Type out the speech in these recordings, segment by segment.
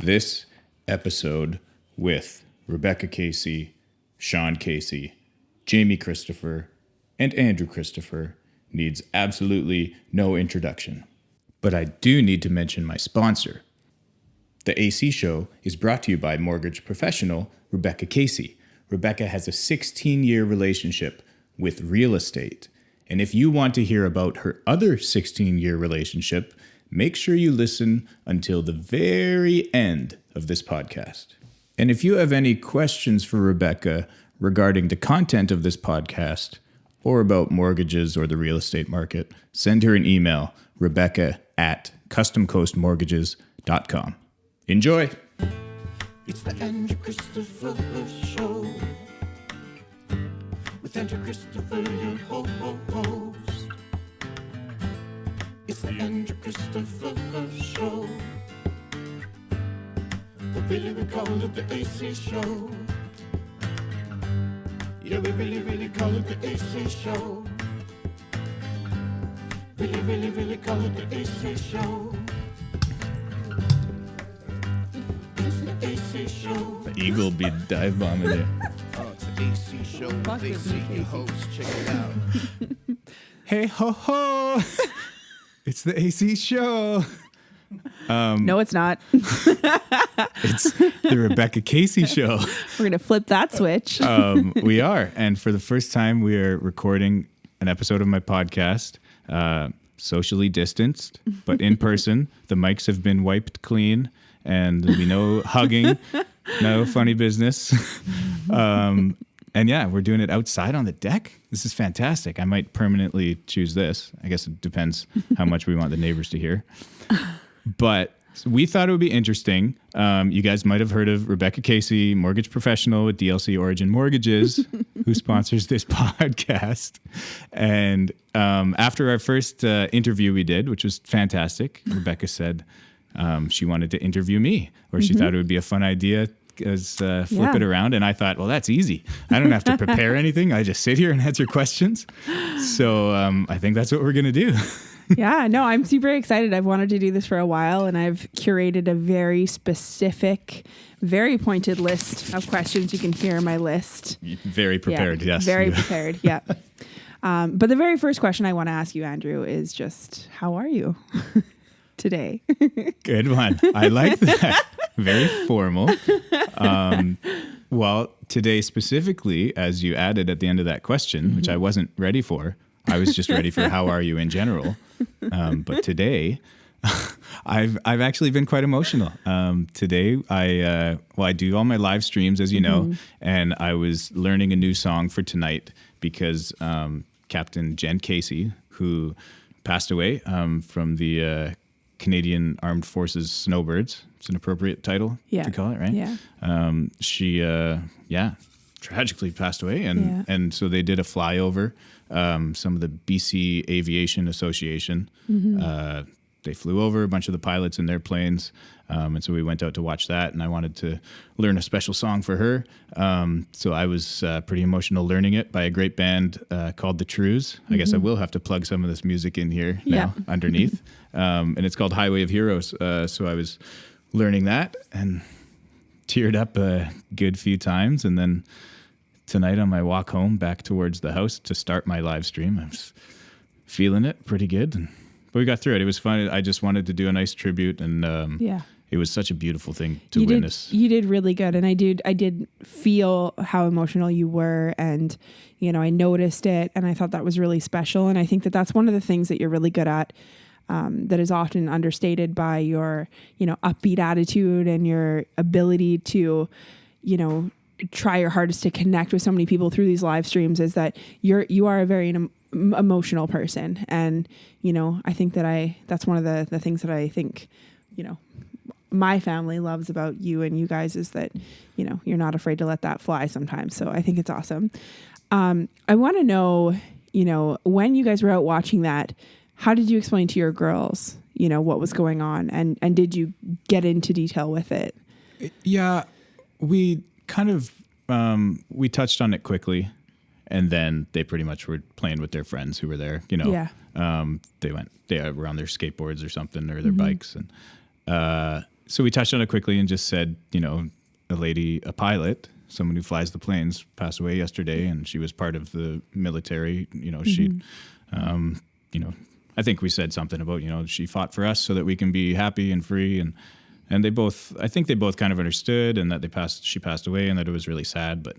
This episode with Rebecca Casey, Sean Casey, Jaime Christopher, and Andrew Christopher needs absolutely no introduction. But I do need to mention my sponsor. The AC Show is brought to you by mortgage professional Rebecca Casey. Rebecca has a 16-year relationship with real estate. And if you want to hear about her other 16-year relationship, make sure you listen until the very end of this podcast. And if you have any questions for Rebecca regarding the content of this podcast or about mortgages or the real estate market, send her an email, rebecca@customcoastmortgages.com. Enjoy. It's the Andrew Christopher Show. With Andrew Christopher, your host. It's the Andrew Christopher Show. But really we call it the AC Show. Yeah, we really call it the AC Show. Really call it the AC Show. It's the AC Show. The eagle be dive bombing you. Oh, it's the AC Show with AC, your host. Check it out. Hey ho ho! It's the AC Show. No, it's not. It's the Rebecca Casey Show. We're going to flip that switch. We are. And for the first time, we are recording an episode of my podcast, socially distanced, but in person. The mics have been wiped clean, and there'll be no hugging, no funny business. And yeah, we're doing it outside on the deck. This is fantastic. I might permanently choose this. I guess it depends how much we want the neighbors to hear. But we thought it would be interesting. You guys might have heard of Rebecca Casey, mortgage professional with DLC Origin Mortgages, who sponsors this podcast. And after our first interview we did, which was fantastic, Rebecca said she wanted to interview me, or she thought it would be a fun idea. Flip it around, and I thought, well, that's easy. I don't have to prepare anything. I just sit here and answer questions. So I think that's what we're going to do. Yeah, no, I'm super excited. I've wanted to do this for a while, and I've curated a very specific, very pointed list of questions. You can hear my list. Very prepared, yes. Very prepared, yeah. But the very first question I want to ask you, Andrew, is just, how are you today? Good one. I like that. Very formal. Well, today specifically, as you added at the end of that question, which I wasn't ready for, I was just ready for how are you in general. But today, I've actually been quite emotional. Today, I do all my live streams, as you know, and I was learning a new song for tonight because Captain Jen Casey, who passed away from the Canadian Armed Forces Snowbirds. It's an appropriate title to call it, right? Yeah. She, tragically passed away. And so they did a flyover. Some of the BC Aviation Association, they flew over a bunch of the pilots in their planes. And so we went out to watch that, and I wanted to learn a special song for her. So I was pretty emotional learning it by a great band called The Trues. I guess I will have to plug some of this music in here now underneath. And it's called Highway of Heroes. So I was learning that and teared up a good few times. And then tonight on my walk home back towards the house to start my live stream, I was feeling it pretty good. But we got through it. It was fun. I just wanted to do a nice tribute, and it was such a beautiful thing to witness. You did really good, and I did feel how emotional you were, and I noticed it, and I thought that was really special. And I think that that's one of the things that you're really good at. That is often understated by your, upbeat attitude and your ability to, try your hardest to connect with so many people through these live streams, is that you are a very emotional person. And, I think that that's one of the things that I think, my family loves about you and you guys, is that, you're not afraid to let that fly sometimes. So I think it's awesome. I want to know, when you guys were out watching that, how did you explain to your girls, what was going on? And did you get into detail with it? Yeah, we kind of, we touched on it quickly, and then they pretty much were playing with their friends who were there, they were on their skateboards or something, or their bikes. And So we touched on it quickly and just said, a pilot, someone who flies the planes, passed away yesterday, and she was part of the military. I think we said something about, she fought for us so that we can be happy and free, and I think they both kind of understood, and that she passed away, and that it was really sad, but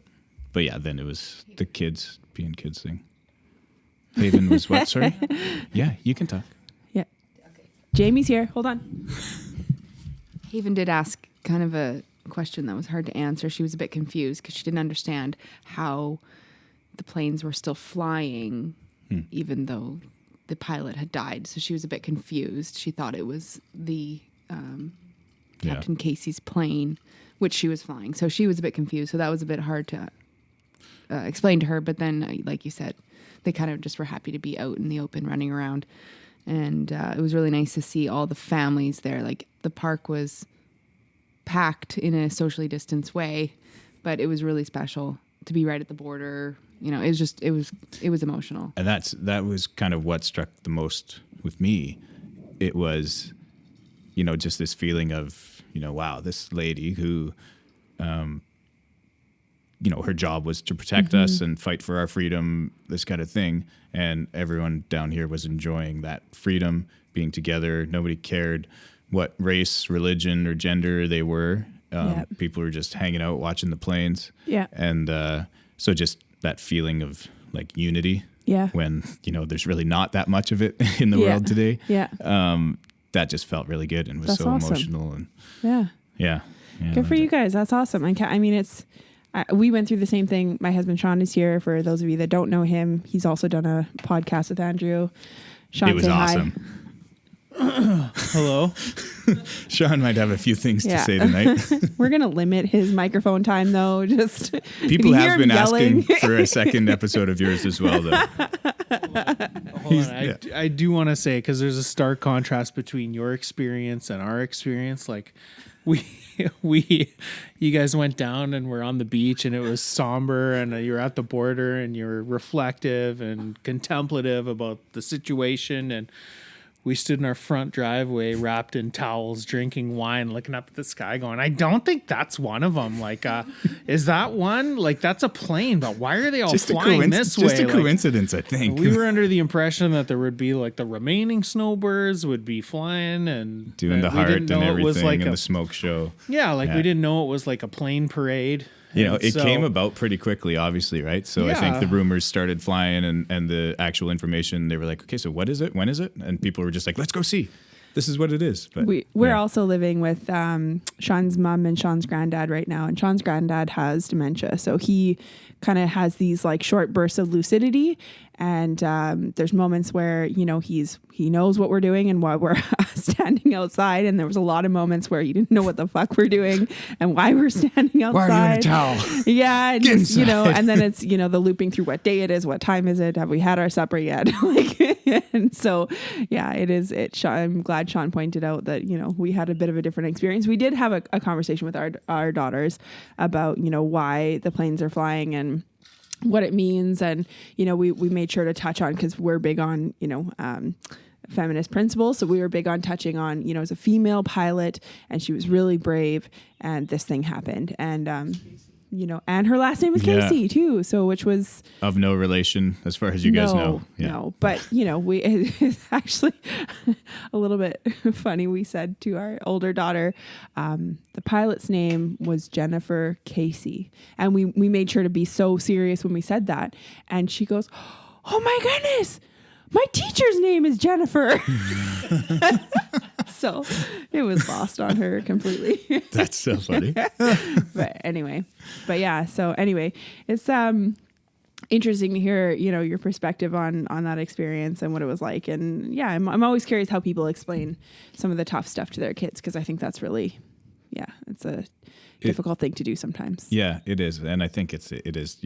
yeah, then it was the kids being kids thing. Haven was what? Sorry? Yeah, you can talk. Yeah. Jamie's here. Hold on. Haven did ask kind of a question that was hard to answer. She was a bit confused because she didn't understand how the planes were still flying, even though the pilot had died. So she was a bit confused. She thought it was the Captain Casey's plane, which she was flying. So she was a bit confused. So that was a bit hard to explain to her. But then, like you said, they kind of just were happy to be out in the open running around. And it was really nice to see all the families there. Like, the park was packed in a socially distanced way, but it was really special to be right at the border. It was emotional. And that was kind of what struck the most with me. It was, just this feeling of, wow, this lady who, her job was to protect us and fight for our freedom, this kind of thing. And everyone down here was enjoying that freedom, being together. Nobody cared what race, religion, or gender they were. People were just hanging out, watching the planes. Yeah. And so just that feeling of like unity. Yeah. When, there's really not that much of it in the world today. Yeah. That just felt really good and was That's so awesome. emotional. And Yeah. Good for you guys. That's awesome. We went through the same thing. My husband Sean is here. For those of you that don't know him, he's also done a podcast with Andrew. Sean, it was say awesome. Hi. Hello. Sean might have a few things to say tonight. We're going to limit his microphone time, though. Just people have been asking for a second episode of yours as well, though. Hold on. I do want to say, because there's a stark contrast between your experience and our experience. Like, you guys went down and were on the beach, and it was somber, and you were at the border, and you were reflective and contemplative about the situation, and we stood in our front driveway wrapped in towels, drinking wine, looking up at the sky going, I don't think that's one of them. Like, is that one? Like, that's a plane, but why are they all flying this way? Just a coincidence, I think. We were under the impression that there would be, like, the remaining snowbirds would be flying and doing the heart and everything and the smoke show. Yeah, we didn't know it was like a plane parade. It came about pretty quickly, obviously, right? So I think the rumors started flying and the actual information, they were like, okay, so what is it? When is it? And people were just like, let's go see. This is what it is. But we're also living with Sean's mom and Sean's granddad right now. And Sean's granddad has dementia. So he kind of has these like short bursts of lucidity. And there's moments where, he knows what we're doing and why we're standing outside. And there was a lot of moments where he didn't know what the fuck we're doing and why we're standing outside. Why are you in a towel? Yeah. And just, and then it's, the looping through what day it is, what time is it? Have we had our supper yet? And so, yeah, I'm glad Sean pointed out that, we had a bit of a different experience. We did have a conversation with our daughters about, why the planes are flying and what it means. And, we made sure to touch on, because we're big on, feminist principles. So we were big on touching on, as a female pilot, and she was really brave, and this thing happened. And, and her last name was Casey too. So, which was of no relation as far as you guys know. Yeah. No, but it's actually a little bit funny. We said to our older daughter, the pilot's name was Jennifer Casey. And we made sure to be so serious when we said that. And she goes, oh my goodness, my teacher's name is Jennifer. So it was lost on her completely. That's so funny. But anyway, it's interesting to hear, your perspective on that experience and what it was like. And yeah, I'm always curious how people explain some of the tough stuff to their kids, because I think that's really, it's a difficult thing to do sometimes. Yeah, it is. And I think it is.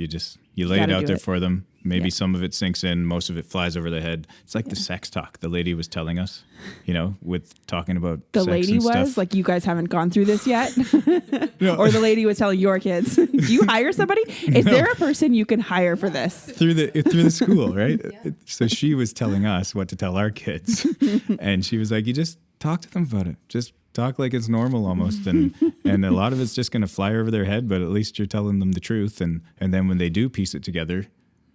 You lay it out there for them. Maybe some of it sinks in, most of it flies over the head. It's like the sex talk the lady was telling us, with talking about the sex lady and was stuff. like, you guys haven't gone through this yet. No. Or the lady was telling your kids, do you hire somebody? Is there a person you can hire for this? Through the school, right? So she was telling us what to tell our kids. And she was like, you just talk to them about it. Just talk like it's normal almost, and a lot of it's just going to fly over their head, but at least you're telling them the truth, and then when they do piece it together,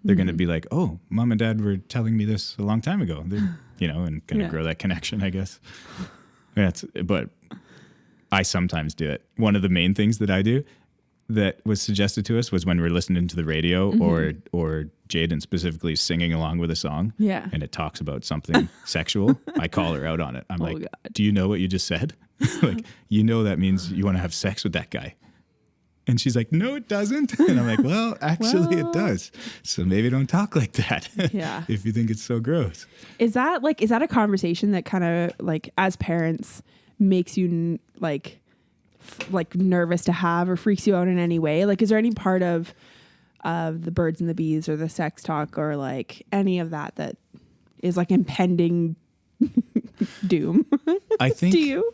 they're going to be like, oh, mom and dad were telling me this a long time ago, and kind of grow that connection, I guess. But I sometimes do it. One of the main things that I do that was suggested to us was when we're listening to the radio or Jaden specifically singing along with a song, and it talks about something sexual, I call her out on it. I'm like, God. Do you know what you just said? Like, that means you want to have sex with that guy. And she's like, no, it doesn't. And I'm like, well, actually it does. So maybe don't talk like that. Yeah. If you think it's so gross. Is that a conversation that kind of like as parents makes you like nervous to have or freaks you out in any way? Like, is there any part of the birds and the bees or the sex talk or like any of that is like impending doom? I think to you?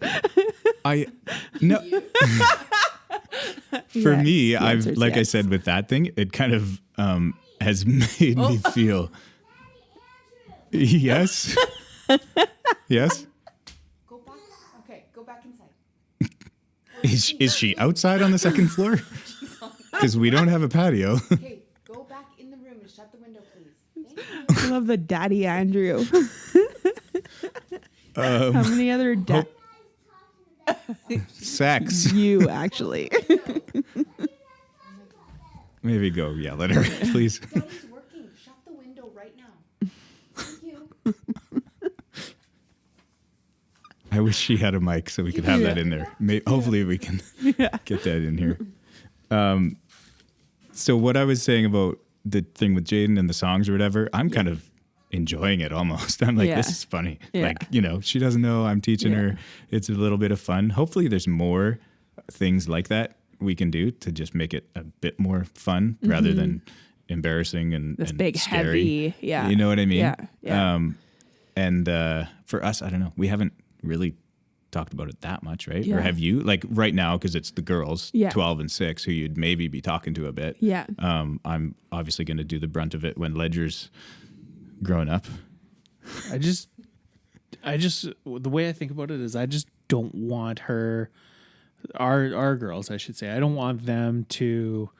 No. For me, I've I said with that thing, it kind of has made me feel. Yes. Yes. Go back. Okay, go back inside. Is she outside on the second floor? Because we don't have a patio. Okay, go back in the room and shut the window, please. I love the Daddy Andrew. How many other sex? You actually. Maybe go yell at her, please. Daddy's working. Shut the window right now. Thank you. I wish she had a mic so we could have that in there. Hopefully we can get that in here. So what I was saying about the thing with Jaden and the songs or whatever, I'm kind of enjoying it almost. I'm like, this is funny. Yeah. Like, she doesn't know I'm teaching her. It's a little bit of fun. Hopefully there's more things like that we can do to just make it a bit more fun rather than embarrassing and big, scary. heavy. Yeah. You know what I mean? Yeah. Yeah. And for us, I don't know. We haven't really talked about it that much, right? Yeah. Or have you? Like right now, because it's the girls, 12 and 6, who you'd maybe be talking to a bit. Yeah. I'm obviously going to do the brunt of it when Ledger's growing up. I just the way I think about it is I just don't want our girls, I should say, I don't want them to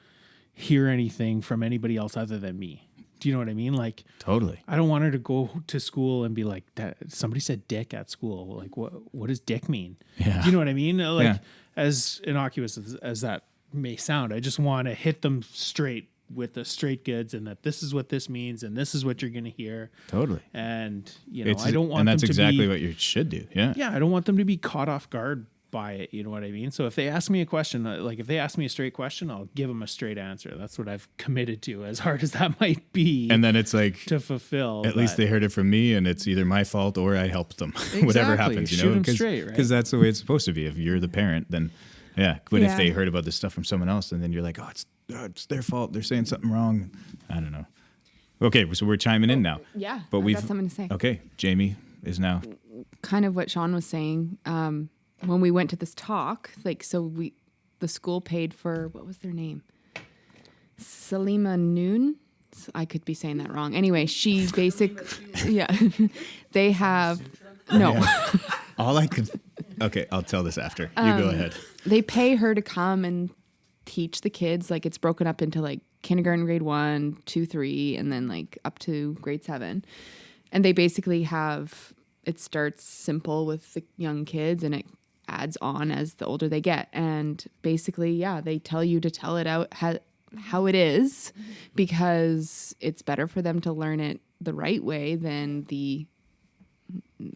hear anything from anybody else other than me. Do you know what I mean? Like, totally. I don't want her to go to school and be like, somebody said dick at school. Like, what does dick mean? Yeah. Do you know what I mean? Like, as innocuous as that may sound, I just want to hit them straight with the straight goods, and that this is what this means, and this is what you're going to hear. Totally. And I don't want and them that's to exactly be, what you should do. Yeah. Yeah, I don't want them to be caught off guard by it. You know what I mean? So if they ask me a question, like if they ask me a straight question, I'll give them a straight answer. That's what I've committed to, as hard as that might be. And then it's like to fulfill. At least they heard it from me, and it's either my fault or I helped them. Whatever happens, Shoot them straight, right? Because that's the way it's supposed to be. If you're the parent, then But if they heard about this stuff from someone else, and then you're like, it's their fault. They're saying something wrong. I don't know. Okay, so we're chiming in now. Yeah, but I've got something to say. Okay, Jamie is now. Kind of what Sean was saying. When we went to this talk, the school paid for, what was their name? Salima Noon. I could be saying that wrong. Anyway, she basically, they have, no. Yeah. All I could, okay, I'll tell this after. You go ahead. They pay her to come and teach the kids. Like, it's broken up into like kindergarten, grade 1, 2, 3, and then like up to grade 7. And they basically it starts simple with the young kids and it adds on as the older they get. And basically, they tell you to tell it out how it is, because it's better for them to learn it the right way than the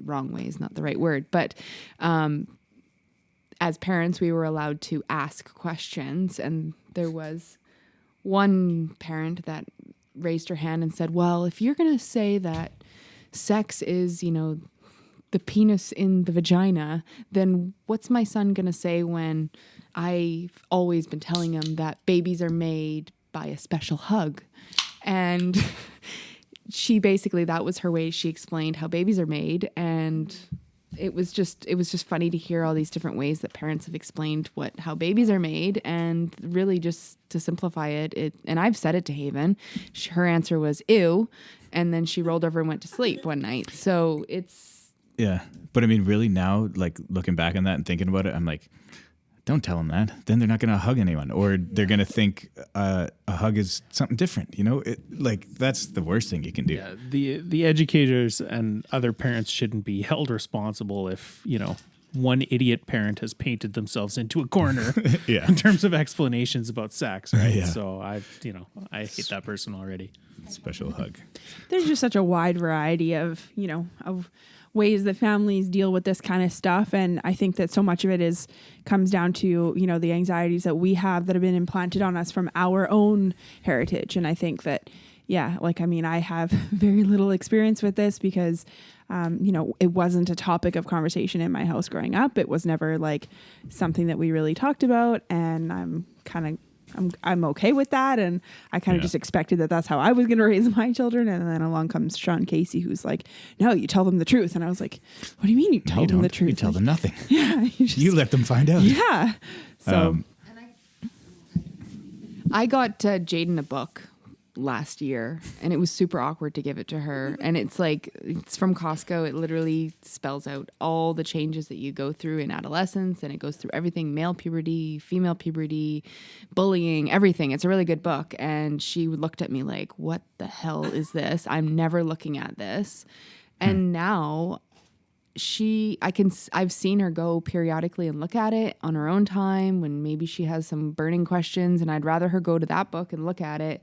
wrong way is not the right word. But as parents, we were allowed to ask questions. And there was one parent that raised her hand and said, well, if you're going to say that sex is, the penis in the vagina, then what's my son going to say when I've always been telling him that babies are made by a special hug? And she basically, that was her way. She explained how babies are made. And it was just funny to hear all these different ways that parents have explained how babies are made. And really, just to simplify it, and I've said it to Haven, her answer was ew. And then she rolled over and went to sleep one night. So Yeah. But I mean, really now, like looking back on that and thinking about it, I'm like, don't tell them that. Then they're not going to hug anyone, or they're going to think a hug is something different. Like that's the worst thing you can do. Yeah, the educators and other parents shouldn't be held responsible if, one idiot parent has painted themselves into a corner Yeah. in terms of explanations about sex, right? Yeah. So I hate that person already. Special hug. There's just such a wide variety of ways that families deal with this kind of stuff. And I think that so much of it comes down to, the anxieties that we have that have been implanted on us from our own heritage. And I think that, I have very little experience with this because, it wasn't a topic of conversation in my house growing up. It was never like something that we really talked about. And I'm okay with that. And I kind of just expected that that's how I was going to raise my children. And then along comes Sean Casey, who's like, no, you tell them the truth. And I was like, what do you mean you tell them the truth? You tell them nothing. Yeah. You let them find out. Yeah. So I got Jaden a book last year, and it was super awkward to give it to her. And it's from Costco. It literally spells out all the changes that you go through in adolescence, and it goes through everything: male puberty, female puberty, bullying, everything. It's a really good book. And she looked at me like, what the hell is this? I'm never looking at this. And now I've seen her go periodically and look at it on her own time when maybe she has some burning questions, and I'd rather her go to that book and look at it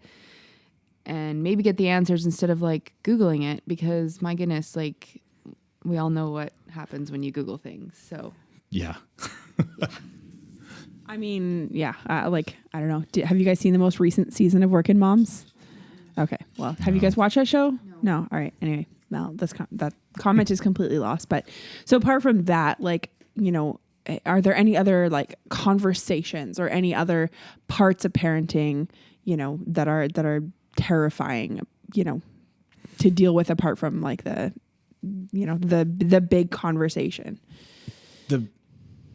and maybe get the answers instead of Googling it, because my goodness, we all know what happens when you Google things. So Yeah. I mean, yeah, I don't know. Have you guys seen the most recent season of Working Moms? Okay. Well, have you guys watched that show? No. All right. Anyway, no, that comment is completely lost. But so apart from that, are there any other conversations or any other parts of parenting, that are terrifying, to deal with apart from the big conversation?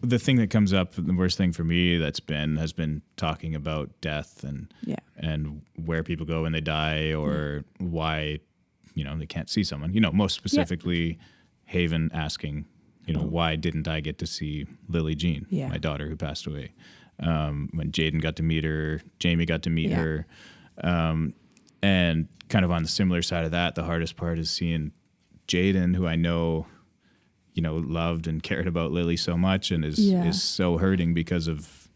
The thing that comes up, the worst thing for me has been talking about death and where people go when they die, or why, they can't see someone, most specifically Haven asking, why didn't I get to see Lily Jean, my daughter who passed away? When Jaden got to meet her, Jaime got to meet her. And kind of on the similar side of that, the hardest part is seeing Jaden, who I know, loved and cared about Lily so much, and is so hurting because of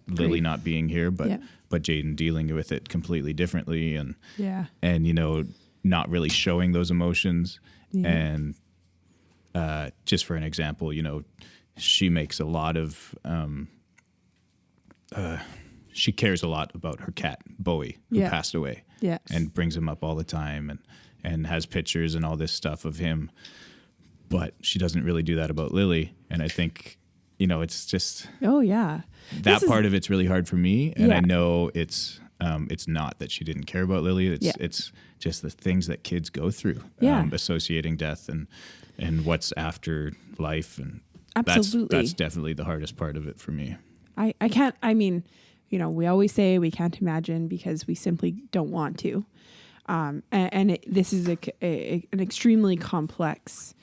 Lily not being here, but Jaden dealing with it completely differently, and not really showing those emotions. And just for an example, she makes a lot of she cares a lot about her cat Bowie, who passed away, and brings him up all the time, and has pictures and all this stuff of him. But she doesn't really do that about Lily. And I think, it's just that part of it's really hard for me. And I know it's not that she didn't care about Lily. It's just the things that kids go through, associating death and what's after life. And absolutely, that's definitely the hardest part of it for me. I can't, we always say we can't imagine because we simply don't want to. This is an extremely complex,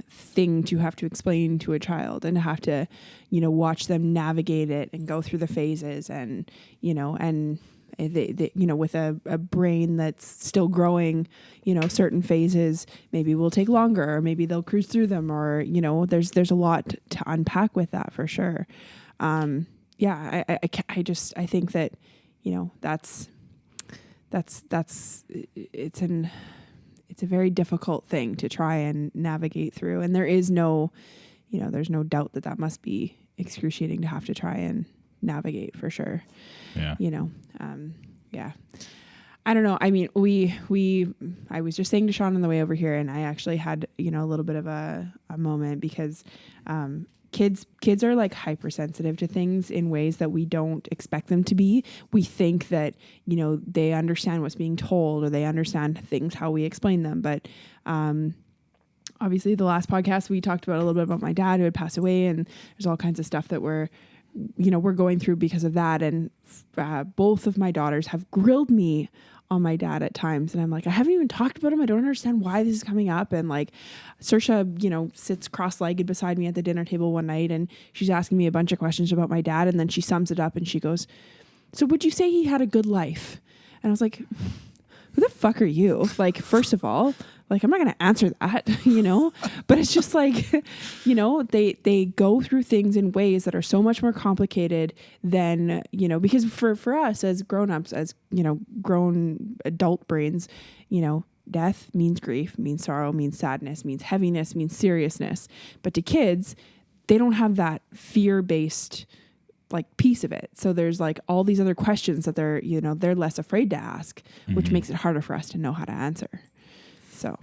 thing to have to explain to a child, and to have to, watch them navigate it and go through the phases, and, they with a brain that's still growing, certain phases maybe will take longer, or maybe they'll cruise through them, or, there's a lot to unpack with that for sure. I think that, it's a very difficult thing to try and navigate through. And there is there's no doubt that must be excruciating to have to try and navigate for sure. Yeah. I don't know. I mean, I was just saying to Sean on the way over here, and I actually had, a little bit of a moment because, kids are hypersensitive to things in ways that we don't expect them to be. We think that, they understand what's being told, or they understand things, how we explain them. But, obviously the last podcast we talked about a little bit about my dad who had passed away, and there's all kinds of stuff that we're, we're going through because of that. And both of my daughters have grilled me on my dad at times. And I'm like, I haven't even talked about him. I don't understand why this is coming up. And like Saoirse, sits cross-legged beside me at the dinner table one night, and she's asking me a bunch of questions about my dad. And then she sums it up and she goes, so would you say he had a good life? And I was like, who the fuck are you? Like, first of all, like, I'm not going to answer that, but it's just like, they go through things in ways that are so much more complicated than, because for us as grown-ups, as, grown adult brains, death means grief, means sorrow, means sadness, means heaviness, means seriousness. But to kids, they don't have that fear-based like piece of it. So there's like all these other questions that they're less afraid to ask, which makes it harder for us to know how to answer. So,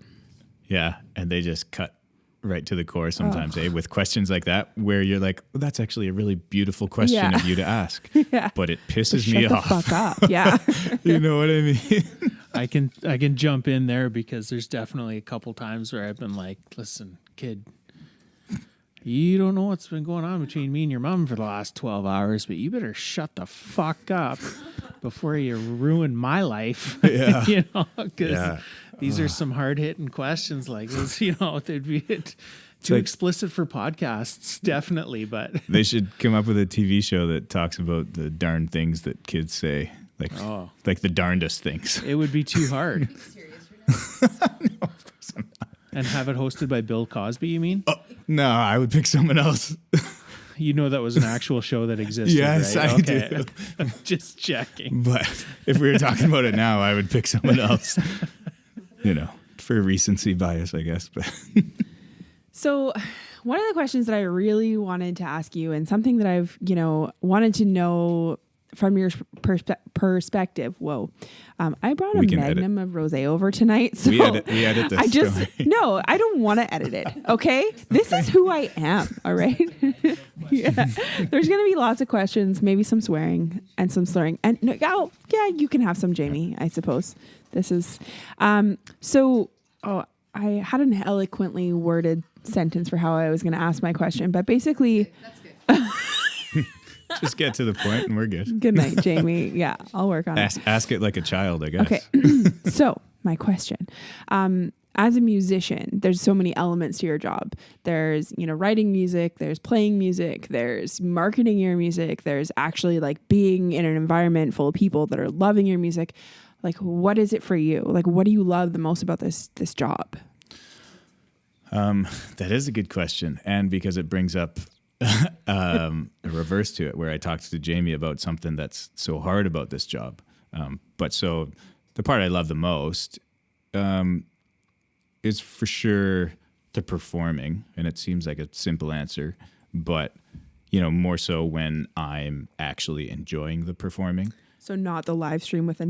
yeah. And they just cut right to the core sometimes, with questions like that, where you're like, well, that's actually a really beautiful question of you to ask, but it pisses me off. Shut the fuck up. Yeah. You know what I mean? I can jump in there because there's definitely a couple times where I've been like, listen, kid, you don't know what's been going on between me and your mom for the last 12 hours, but you better shut the fuck up before you ruin my life. Yeah. Because these are some hard-hitting questions like this, they'd be too explicit for podcasts, definitely, but... They should come up with a TV show that talks about the darn things that kids say, like the darndest things. It would be too hard. Are you serious right now? No, of course I'm not. And have it hosted by Bill Cosby, you mean? Oh, no, I would pick someone else. You know that was an actual show that existed, yes, right? I do. I'm just checking. But if we were talking about it now, I would pick someone else. For recency bias, I guess. But So one of the questions that I really wanted to ask you, and something that I've, wanted to know from your perspective. Whoa. I brought a magnum of rosé over tonight. So we edit this. I don't want to edit it. Okay. This is who I am. All right. Yeah. There's going to be lots of questions, maybe some swearing and some slurring. And you can have some, Jamie, I suppose. This is, I had an eloquently worded sentence for how I was going to ask my question, but basically, That's good. Just get to the point and we're good. Good night, Jamie. Yeah, I'll work on it. Ask it like a child, I guess. Okay. So my question, as a musician, there's so many elements to your job. There's, writing music, there's playing music, there's marketing your music, there's actually like being in an environment full of people that are loving your music. Like, what is it for you? Like, what do you love the most about this job? That is a good question. And because it brings up a reverse to it, where I talked to Jamie about something that's so hard about this job. But the part I love the most is for sure the performing. And it seems like a simple answer, but, more so when I'm actually enjoying the performing. So not the live stream with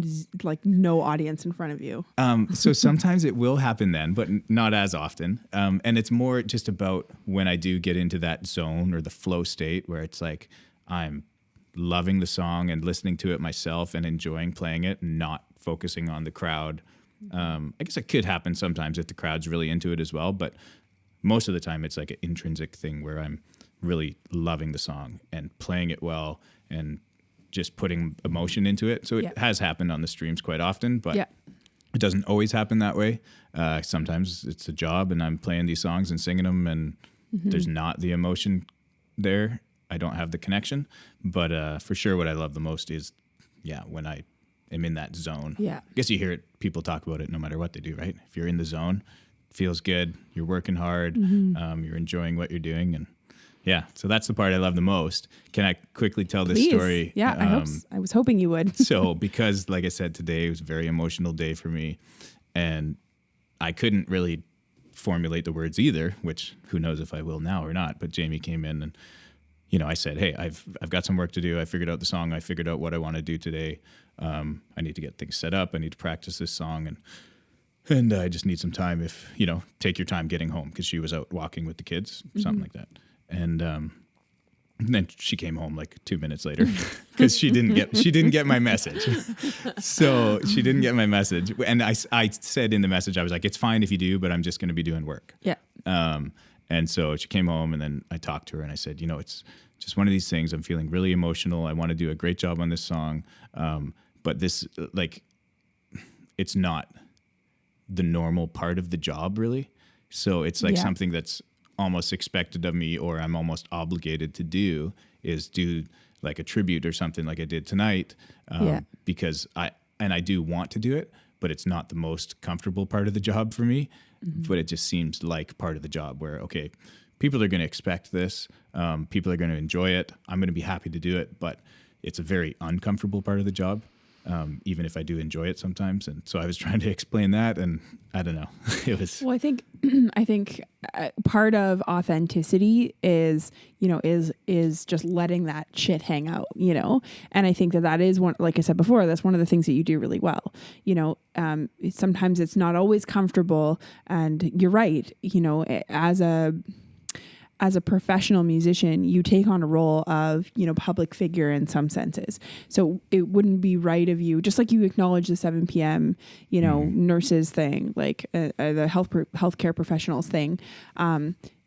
like no audience in front of you. So sometimes it will happen then, but not as often. And it's more just about when I do get into that zone or the flow state where it's like I'm loving the song and listening to it myself and enjoying playing it, not focusing on the crowd. I guess it could happen sometimes if the crowd's really into it as well, but most of the time it's like an intrinsic thing where I'm really loving the song and playing it well and just putting emotion into it. So it has happened on the streams quite often, but it doesn't always happen that way. Sometimes it's a job and I'm playing these songs and singing them and there's not the emotion there. I don't have the connection, but for sure what I love the most is, when I am in that zone. Yeah. I guess you hear it, people talk about it no matter what they do, right? If you're in the zone, it feels good, you're working hard, you're enjoying what you're doing, and so that's the part I love the most. Can I quickly tell this story? Yeah, I was hoping you would. So because, like I said, today was a very emotional day for me, and I couldn't really formulate the words either, which who knows if I will now or not. But Jamie came in and, I said, hey, I've got some work to do. I figured out the song. I figured out what I want to do today. I need to get things set up. I need to practice this song. And I just need some time take your time getting home, because she was out walking with the kids, something like that. And then she came home like 2 minutes later because she didn't get my message. So she didn't get my message. And I said in the message, I was like, it's fine if you do, but I'm just going to be doing work. Yeah. And so she came home and then I talked to her and I said, just one of these things. I'm feeling really emotional. I want to do a great job on this song. But this, like, it's not the normal part of the job, really. So it's like something that's almost expected of me, or I'm almost obligated to do, is do like a tribute or something like I did tonight. Because I do want to do it, but it's not the most comfortable part of the job for me. But it just seems like part of the job where, okay, people are going to expect this. People are going to enjoy it. I'm going to be happy to do it, but it's a very uncomfortable part of the job, even if I do enjoy it sometimes. And so I was trying to explain that, and I don't know. It was. Well, I think part of authenticity is, is just letting that shit hang out, and I think that is one, like I said before, that's one of the things that you do really well. Sometimes it's not always comfortable, and you're right. As a professional musician, you take on a role of, public figure in some senses. So it wouldn't be right of you, just like you acknowledge the 7 p.m., nurses thing, like the healthcare professionals thing.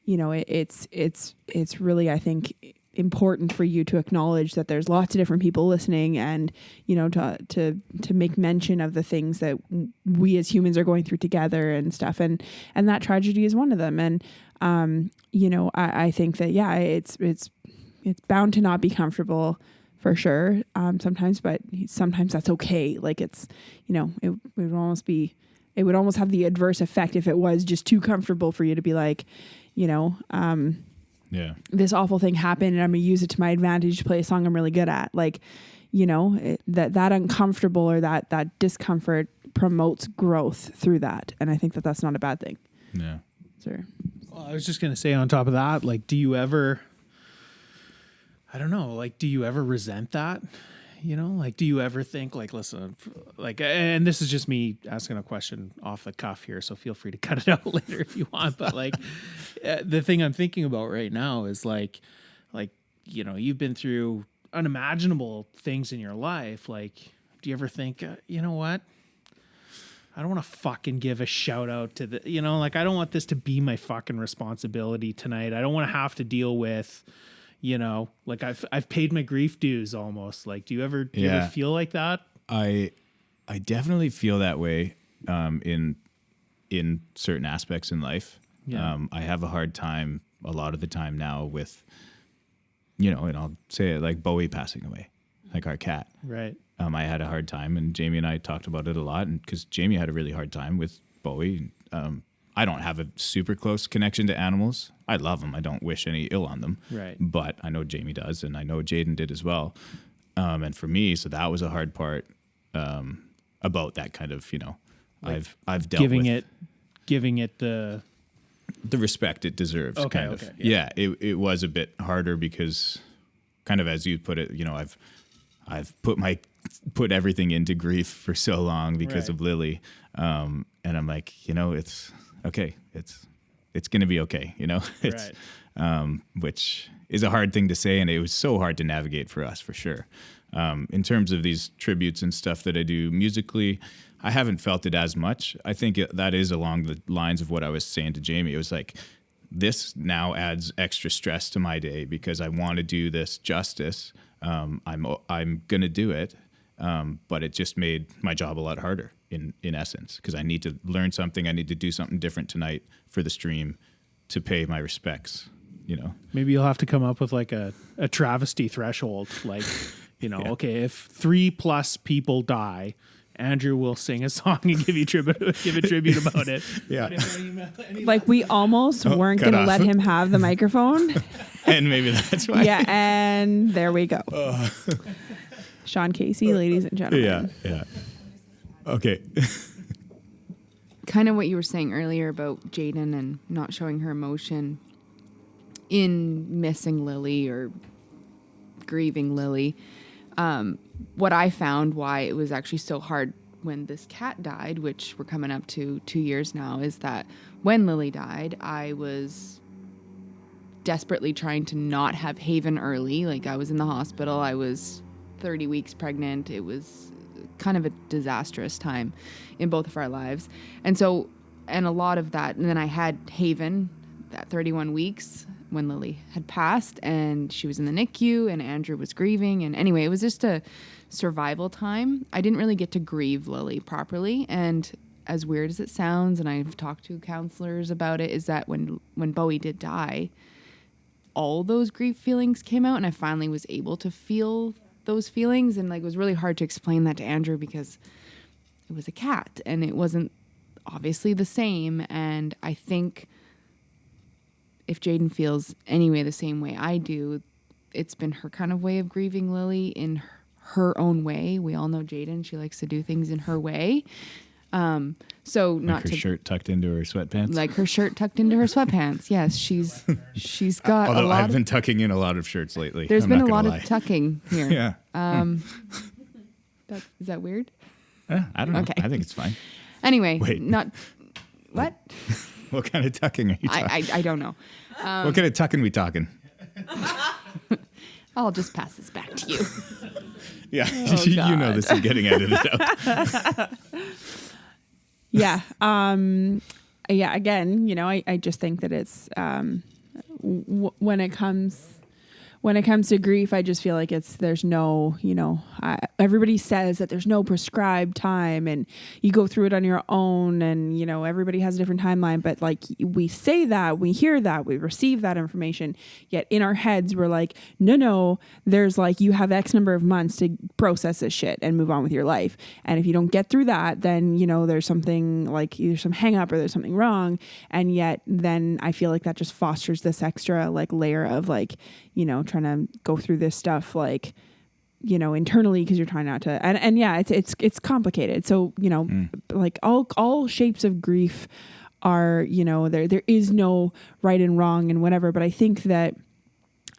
It's really, I think, important for you to acknowledge that there's lots of different people listening, and to make mention of the things that we as humans are going through together and stuff, and that tragedy is one of them. And I think that it's bound to not be comfortable for sure sometimes, but sometimes that's okay. Like it would almost have the adverse effect if it was just too comfortable for you to be like, this awful thing happened and I'm gonna use it to my advantage to play a song I'm really good at. Like, that uncomfortable or that discomfort promotes growth through that. And I think that that's not a bad thing. Yeah. Sure. Well, I was just going to say on top of that, like, do you ever resent that? Like, do you ever think, like, listen, like, and this is just me asking a question off the cuff here, so feel free to cut it out later if you want. But like, the thing I'm thinking about right now is like, you've been through unimaginable things in your life. Like, do you ever think, you know what? I don't want to fucking give a shout out to the, like, I don't want this to be my fucking responsibility tonight. I don't want to have to deal with, like I've paid my grief dues almost. Like, do you ever feel like that? I definitely feel that way in certain aspects in life. Yeah. I have a hard time a lot of the time now with, and I'll say it, like Bowie passing away, like our cat. Right. I had a hard time, and Jamie and I talked about it a lot, and because Jamie had a really hard time with Bowie. I don't have a super close connection to animals. I love them. I don't wish any ill on them. Right. But I know Jamie does, and I know Jaden did as well. And for me, so that was a hard part about that kind of, like I've dealt with giving it the respect it deserves. Okay, kind of. okay, Yeah. It was a bit harder because, kind of as you put it, I've put everything into grief for so long because of Lily. And I'm like, it's okay. It's going to be okay. It's, which is a hard thing to say. And it was so hard to navigate for us, for sure. In terms of these tributes and stuff that I do musically, I haven't felt it as much. I think that is along the lines of what I was saying to Jamie. It was like, this now adds extra stress to my day because I want to do this justice. I'm gonna do it, but it just made my job a lot harder in essence, because I need to learn something. I need to do something different tonight for the stream to pay my respects. Maybe you'll have to come up with like a travesty threshold, like okay, if 3+ people die, Andrew will sing a song and give a tribute about it. Yeah. Like, we almost weren't going to let him have the microphone. And maybe that's why. Yeah, and there we go. Sean Casey, ladies and gentlemen. Yeah. Okay. Kind of what you were saying earlier about Jaden and not showing her emotion in missing Lily or grieving Lily. What I found why it was actually so hard when this cat died, which we're coming up to 2 years now, is that when Lily died, I was desperately trying to not have Haven early. Like, I was in the hospital. I was 30 weeks pregnant. It was kind of a disastrous time in both of our lives. And a lot of that, and then I had Haven, that 31 weeks, when Lily had passed, and she was in the NICU, and Andrew was grieving. And anyway, it was just a survival time. I didn't really get to grieve Lily properly. And as weird as it sounds, and I've talked to counselors about it, is that when Bowie did die, all those grief feelings came out, and I finally was able to feel those feelings. And like, it was really hard to explain that to Andrew because it was a cat and it wasn't obviously the same. And I think if Jaden feels anyway the same way I do, it's been her kind of way of grieving Lily in her own way. We all know Jaden; she likes to do things in her way. So like not her to shirt tucked into her sweatpants. like her shirt tucked into her sweatpants. Yes, she's got Although a lot. I've been tucking in a lot of shirts lately. There's I'm been not a gonna lot lie. of tucking here. Yeah. Is that weird? I don't know. Okay. I think it's fine. Anyway, Wait. not what? What kind of tucking are you talking? I don't know. What kind of tucking we talking? I'll just pass this back to you. Yeah, Oh, you know God. this is getting edited out. Yeah. Yeah. Again, you know, I just think that it's when it comes to grief, I just feel like there's no, you know, everybody says that there's no prescribed time and you go through it on your own, and, you know, everybody has a different timeline. But like, we say that, we hear that, we receive that information, yet in our heads, we're like, no, there's like, you have X number of months to process this shit and move on with your life. And if you don't get through that, then, you know, there's something like either some hang up or there's something wrong. And yet then I feel like that just fosters this extra like layer of like, you know, trying to go through this stuff like, you know, internally, because you're trying not to, and yeah, it's complicated. So, you know, like all shapes of grief are, you know, there is no right and wrong and whatever. But I think that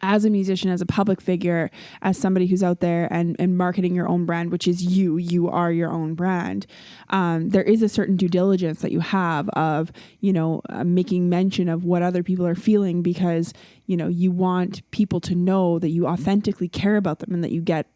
as a musician, as a public figure, as somebody who's out there and marketing your own brand, which is you are your own brand, there is a certain due diligence that you have of, you know, making mention of what other people are feeling, because, you know, you want people to know that you authentically care about them and that you get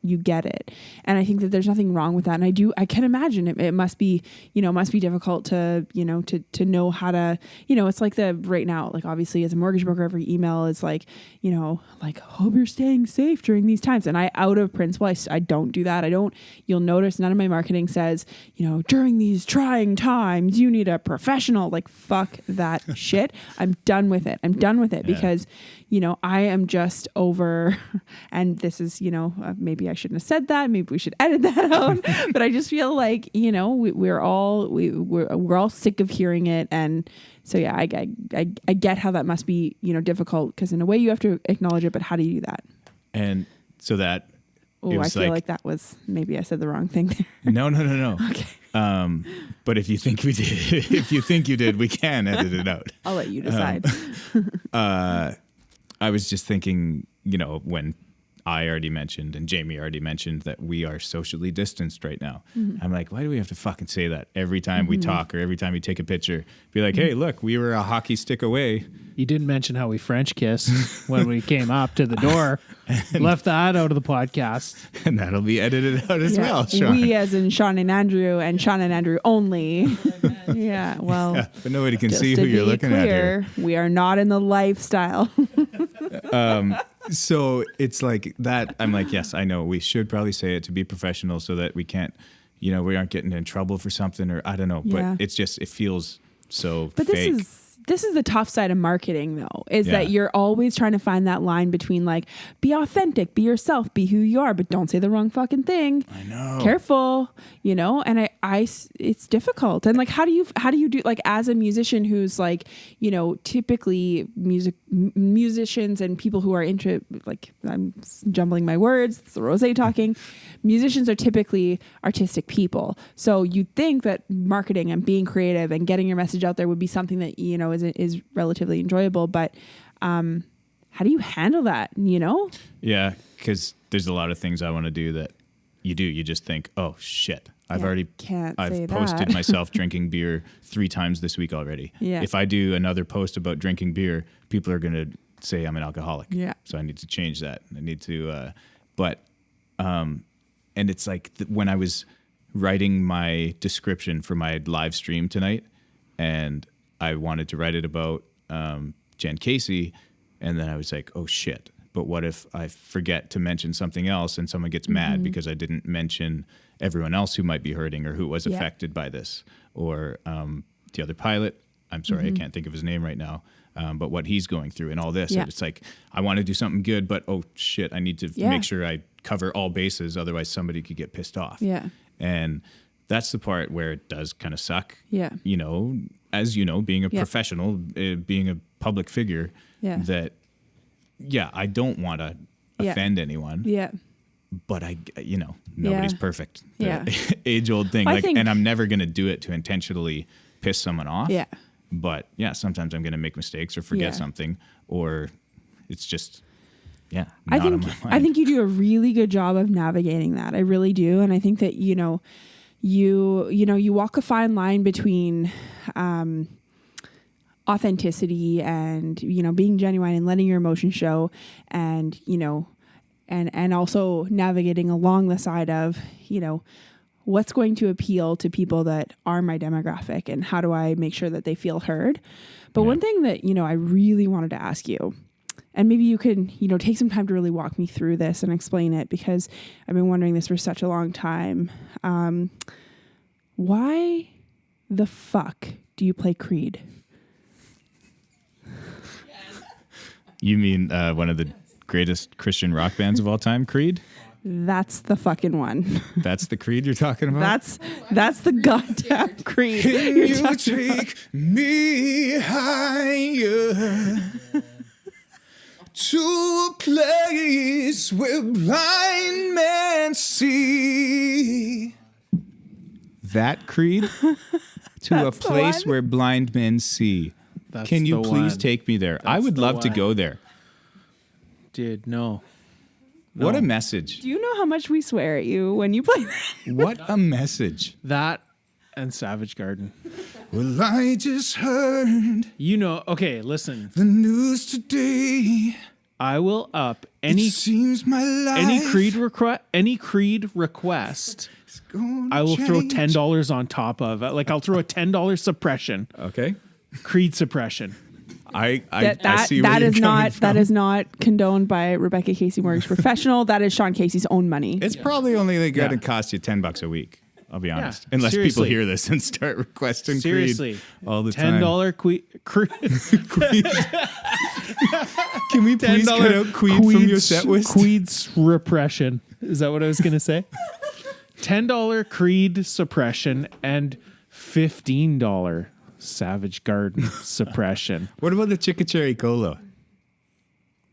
it. And I think that there's nothing wrong with that. And I can imagine it must be, you know, must be difficult to, you know, to know how to, you know, it's like right now, like obviously as a mortgage broker, every email is like, you know, like, hope you're staying safe during these times. And I, out of principle, I don't do that. You'll notice none of my marketing says, you know, during these trying times, you need a professional. Like, fuck that shit. I'm done with it. Because, you know, I am just over, and this is, you know, maybe I shouldn't have said that. Maybe we should edit that out. But I just feel like, you know, we're all sick of hearing it. And so, yeah, I get how that must be, you know, difficult, because in a way you have to acknowledge it, but how do you do that? And so that. Oh, I feel like that was, maybe I said the wrong thing there. No. Okay. But if you think we did, if you think you did, we can edit it out. I'll let you decide. I was just thinking, you know, when I already mentioned and Jamie already mentioned that we are socially distanced right now. Mm-hmm. I'm like, why do we have to fucking say that every time we talk or every time we take a picture? Be like, hey, look, we were a hockey stick away. You didn't mention how we French kissed when we came up to the door. Left that out of the podcast. And that'll be edited out as well, Sean. We as in Sean and Andrew only. Yeah, well. Yeah, but nobody can just see to who you're be looking clear, at here. we are not in the lifestyle. So it's like that. I'm like, yes, I know. We should probably say it to be professional so that we can't, you know, we aren't getting in trouble for something, or I don't know. Yeah. But it's just, it feels so But fake. this is the tough side of marketing, though, is that you're always trying to find that line between like, be authentic, be yourself, be who you are, but don't say the wrong fucking thing. I know. Careful, you know. And it's difficult. And like, how do you do, like, as a musician who's like, you know, typically musicians and people who are into, like, I'm jumbling my words, it's the Rosé talking. Musicians are typically artistic people, so you'd think that marketing and being creative and getting your message out there would be something that, you know, is relatively enjoyable. But how do you handle that, you know? Yeah, because there's a lot of things I want to do that you just think, oh shit, I've posted myself drinking beer 3 times this week already. Yeah. If I do another post about drinking beer, people are going to say I'm an alcoholic. Yeah. So I need to change that. I need to, and it's like when I was writing my description for my live stream tonight, and I wanted to write it about Jen Casey, And then I was like, oh shit. But what if I forget to mention something else and someone gets mad because I didn't mention everyone else who might be hurting or who was affected by this? Or the other pilot, I'm sorry, I can't think of his name right now, but what he's going through and all this. Yeah. And it's like, I want to do something good, but oh shit, I need to make sure I cover all bases. Otherwise somebody could get pissed off. Yeah. And that's the part where it does kind of suck. Yeah. You know, as you know, being a professional, being a public figure, that, I don't want to offend anyone. Yeah. But nobody's perfect. The age old thing. I think, and I'm never going to do it to intentionally piss someone off. Yeah. But sometimes I'm going to make mistakes or forget something, or it's just, not on my mind. I think you do a really good job of navigating that. I really do. And I think that, you walk a fine line between, authenticity and, being genuine and letting your emotions show and, and also navigating along the side of, what's going to appeal to people that are my demographic and how do I make sure that they feel heard. But one thing that, I really wanted to ask you, and maybe you could, take some time to really walk me through this and explain it, because I've been wondering this for such a long time. Why the fuck do you play Creed? You mean one of the greatest Christian rock bands of all time, Creed? That's the fucking one. That's the Creed you're talking about? That's the goddamn Creed. Can you take me higher to a place where blind men see? That Creed? To a place where blind men see. That's Can you the please one. take me there? I would the love to one. go there. Dude, no. What a message. Do you know how much we swear at you when you play that? What a message. That and Savage Garden. Well, I just heard Okay, listen. the news today. I will up It seems my life any Creed request. is gonna I will throw change. $10 on top of it. Like I'll throw a $10 suppression. Okay. Creed suppression. I That see where you're coming from. that is not condoned by Rebecca Casey Mortgage Professional. That is Sean Casey's own money. It's probably only going to cost you $10 a week. I'll be honest. Unless people seriously. hear this and start requesting Seriously. Creed all the time. $10 Creed. Can we please cut out Creed from your set list? Queed's repression. Is that what I was going to say? $10 Creed suppression and $15 Savage Garden suppression. What about the Chicken Cherry Cola?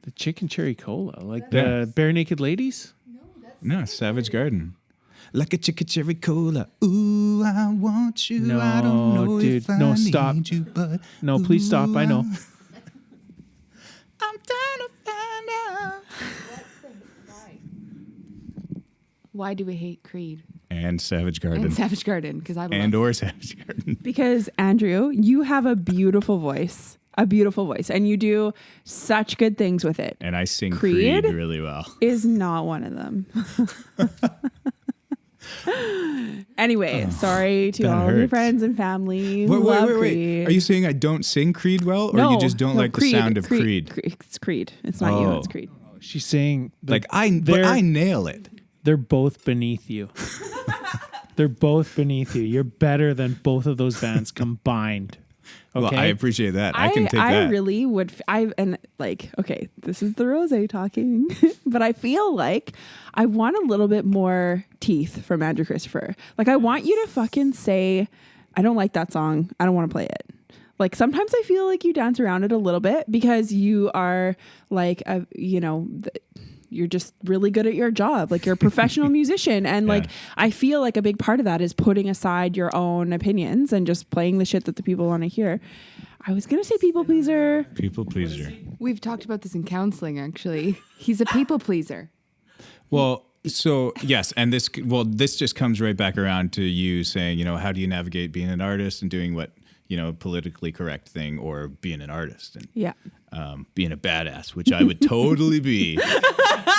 The chicken cherry cola, like the Bare Naked Ladies? No, Savage Garden. Like a chicken cherry cola. Ooh, I want you. No, I don't know dude. if I No, need stop. you, but No, please stop. I know. I'm trying to find out. Why do we hate Creed And Savage Garden. and Savage Garden? Because I love And/or Savage Garden. Because Andrew, you have a beautiful voice. And you do such good things with it. And I sing Creed? Creed really well. Is not one of them. Anyway, sorry to that all of your hurts. friends and family who love Creed. Are you saying I don't sing Creed well, or you just don't like the sound of Creed? It's Creed. It's not you. Oh. It's Creed. She's saying But I nail it. they're both beneath you. They're both beneath you. You're better than both of those bands combined. Okay. Well, I appreciate that. I can take I that. really would. Okay, this is the rose talking, but I feel like I want a little bit more teeth from Andrew Christopher. Like, I want you to fucking say, I don't like that song. I don't want to play it. Like, sometimes I feel like you dance around it a little bit because you are like, you're just really good at your job. Like, you're a professional musician. And like, I feel like a big part of that is putting aside your own opinions and just playing the shit that the people want to hear. I was going to say people pleaser. People pleaser. We've talked about this in counseling, actually. He's a people pleaser. Well, so yes, and this just comes right back around to you saying, how do you navigate being an artist and doing what, politically correct thing, or being an artist and being a badass, which I would totally be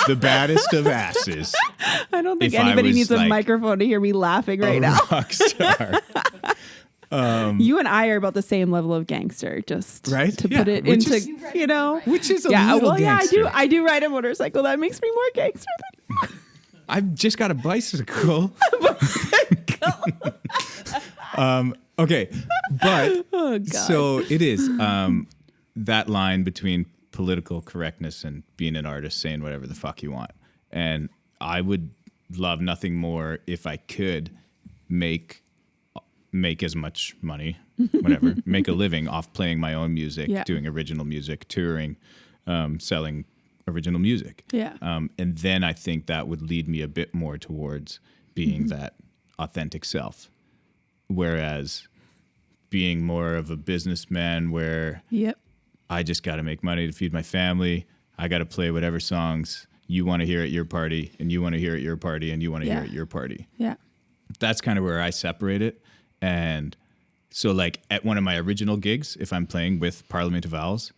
the baddest of asses. I don't think if I anybody was, needs a like, microphone to hear me laughing right now. Rock star. You and I are about the same level of gangster, just Right? to Yeah, put it which into, is- which is a yeah, little well, gangster. yeah, I do ride a motorcycle. That makes me more gangster than I've just got a bicycle. Okay, but Oh, God. so it is that line between political correctness and being an artist, saying whatever the fuck you want. And I would love nothing more if I could make as much money, whatever, make a living off playing my own music, Yeah. doing original music, touring, selling original music. Yeah. And then I think that would lead me a bit more towards being that authentic self. Whereas being more of a businessman where Yep. I just got to make money to feed my family, I got to play whatever songs you want to hear at your party, and you want to hear at your party, and you want to hear Yeah. at your party. Yeah. That's kind of where I separate it. And so, like, at one of my original gigs, if I'm playing with Parliament of Owls,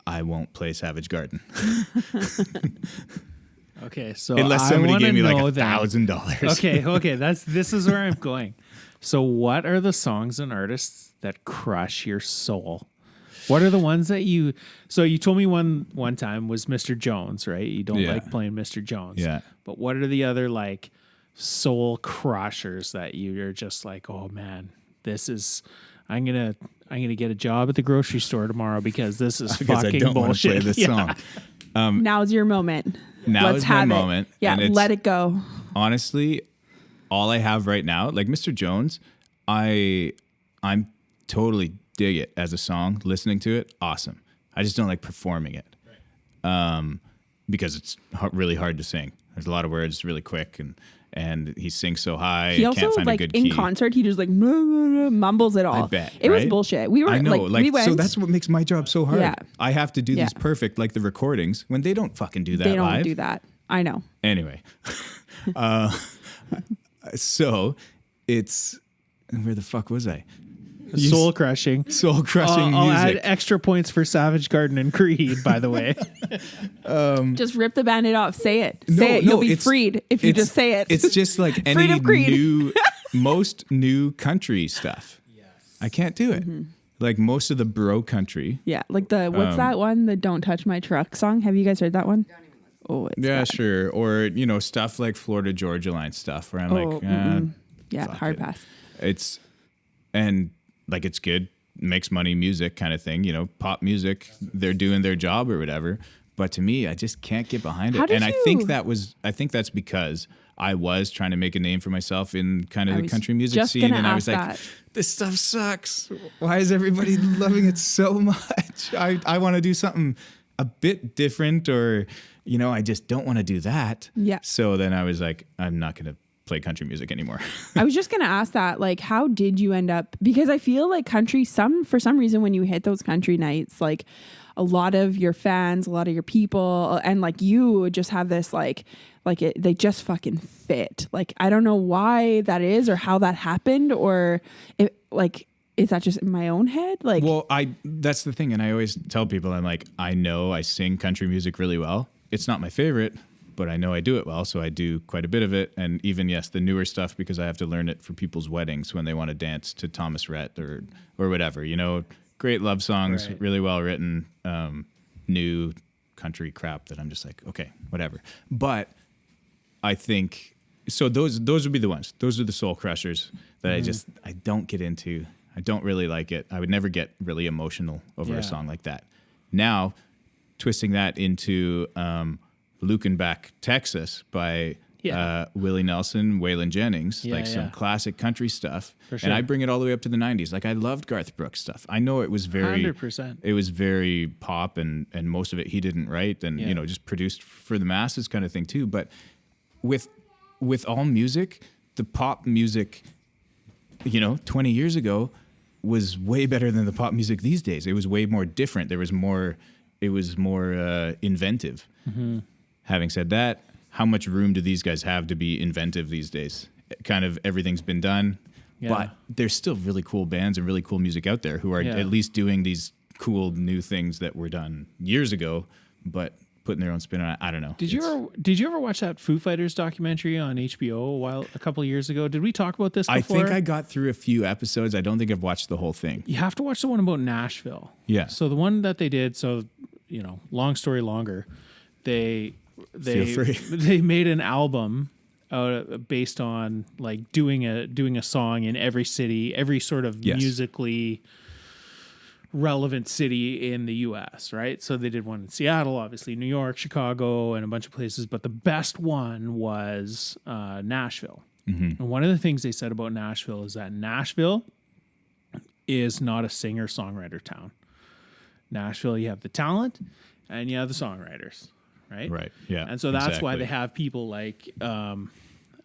I won't play Savage Garden Okay, so unless I somebody wanna gave me like know that. $1,000. Okay, this is where I'm going. So what are the songs and artists that crush your soul? What are the ones that you told me one time was Mr. Jones, right? You don't Yeah. like playing Mr. Jones. Yeah. But what are the other like soul crushers that you're just like, oh man, I'm gonna get a job at the grocery store tomorrow because this is Because I fucking don't want to bullshit. play this Yeah. song. Now's your moment. Now Let's is my have moment, It. Yeah, and it's- let it go. Honestly, all I have right now, like Mr. Jones, I'm totally dig it as a song. Listening to it, awesome. I just don't like performing it, because it's really hard to sing. There's a lot of words, really quick, and he sings so high. He I also can't find like a good in key. concert, he just like mumbles it all. I bet, it was right? bullshit. We were I know, like, we went. so that's what makes my job so hard. Yeah. I have to do Yeah. these perfect, like the recordings, when they don't fucking do that they don't live. do that. I know. Anyway, so it's where the fuck was I? Soul crushing. Soul crushing I'll add music. extra points for Savage Garden and Creed, by the way. Just rip the band-aid off. Say it. No, Say it. You'll be it's- freed if you it's- just say it. It's just like any Freedom Creed. most new country stuff. Yes. I can't do it. Like most of the bro country. Yeah, like the what's that one? The "Don't Touch My Truck" song. Have you guys heard that one? Oh, it's Yeah, bad. sure. Or, stuff like Florida Georgia Line stuff where I'm like, Yeah, fuck hard it. pass. It's good, makes money music kind of thing, pop music, they're doing their job or whatever. But to me, I just can't get behind How it. did And I think you- that's because I was trying to make a name for myself in kind of I the was country music just scene. gonna And I was ask like, that. this stuff sucks. Why is everybody loving it so much? I want to do something a bit different, or, I just don't want to do that. Yeah. So then I was like, I'm not going to play country music anymore. I was just gonna ask that, like, how did you end up? Because I feel like country, for some reason, when you hit those country nights, like a lot of your fans, a lot of your people, and like you just have this they just fucking fit. Like, I don't know why that is or how that happened, or is that just in my own head? Like, Well, that's the thing. And I always tell people, I'm like, I know I sing country music really well. It's not my favorite, but I know I do it well. So I do quite a bit of it. And even, yes, the newer stuff, because I have to learn it for people's weddings when they want to dance to Thomas Rhett or whatever, great love songs, Right. really well written, new country crap that I'm just like, okay, whatever. But I think, so those would be the ones. Those are the soul crushers that I don't get into. I don't really like it. I would never get really emotional over Yeah. a song like that. Now, twisting that into Lukenbach, Texas by Yeah. Willie Nelson, Waylon Jennings, Yeah, like some yeah. classic country stuff. For And I sure. bring it all the way up to the 90s. Like I loved Garth Brooks stuff. I know it was very 100%. it was very pop and most of it he didn't write and Yeah. just produced for the masses kind of thing too. But with all music, the pop music 20 years ago was way better than the pop music these days. It was way more different. It was more inventive. Having said that, how much room do these guys have to be inventive these days? Kind of everything's been done, Yeah. but there's still really cool bands and really cool music out there who are Yeah. at least doing these cool new things that were done years ago, but putting their own spin on it. I don't know. Did you ever watch that Foo Fighters documentary on HBO a couple of years ago? Did we talk about this before? I think I got through a few episodes. I don't think I've watched the whole thing. You have to watch the one about Nashville. Yeah. So the one that they did, long story longer, they Feel free. they made an album based on like doing a song in every city, every sort of musically relevant city in the US, right? So they did one in Seattle, obviously New York, Chicago, and a bunch of places, but the best one was Nashville. Mm-hmm. And one of the things they said about Nashville is that Nashville is not a singer-songwriter town. Nashville, you have the talent and you have the songwriters, right? Right. Yeah. And so that's why they have people like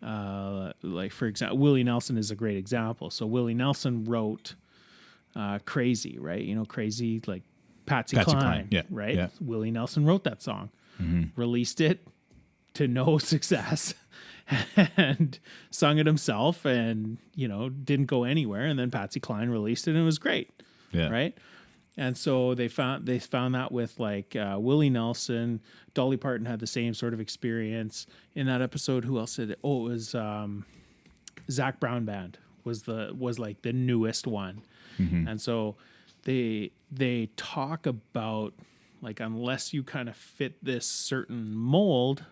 for example, Willie Nelson is a great example. So Willie Nelson wrote Crazy, right? You know, Crazy, like Patsy Cline, yeah, right? Yeah. Willie Nelson wrote that song, released it to no success, and sung it himself, and didn't go anywhere. And then Patsy Cline released it, and it was great, right? And so they found that with like Willie Nelson, Dolly Parton had the same sort of experience in that episode. Who else did it? Oh, it was Zach Brown Band was like the newest one. Mm-hmm. And so they talk about like, unless you kind of fit this certain mold,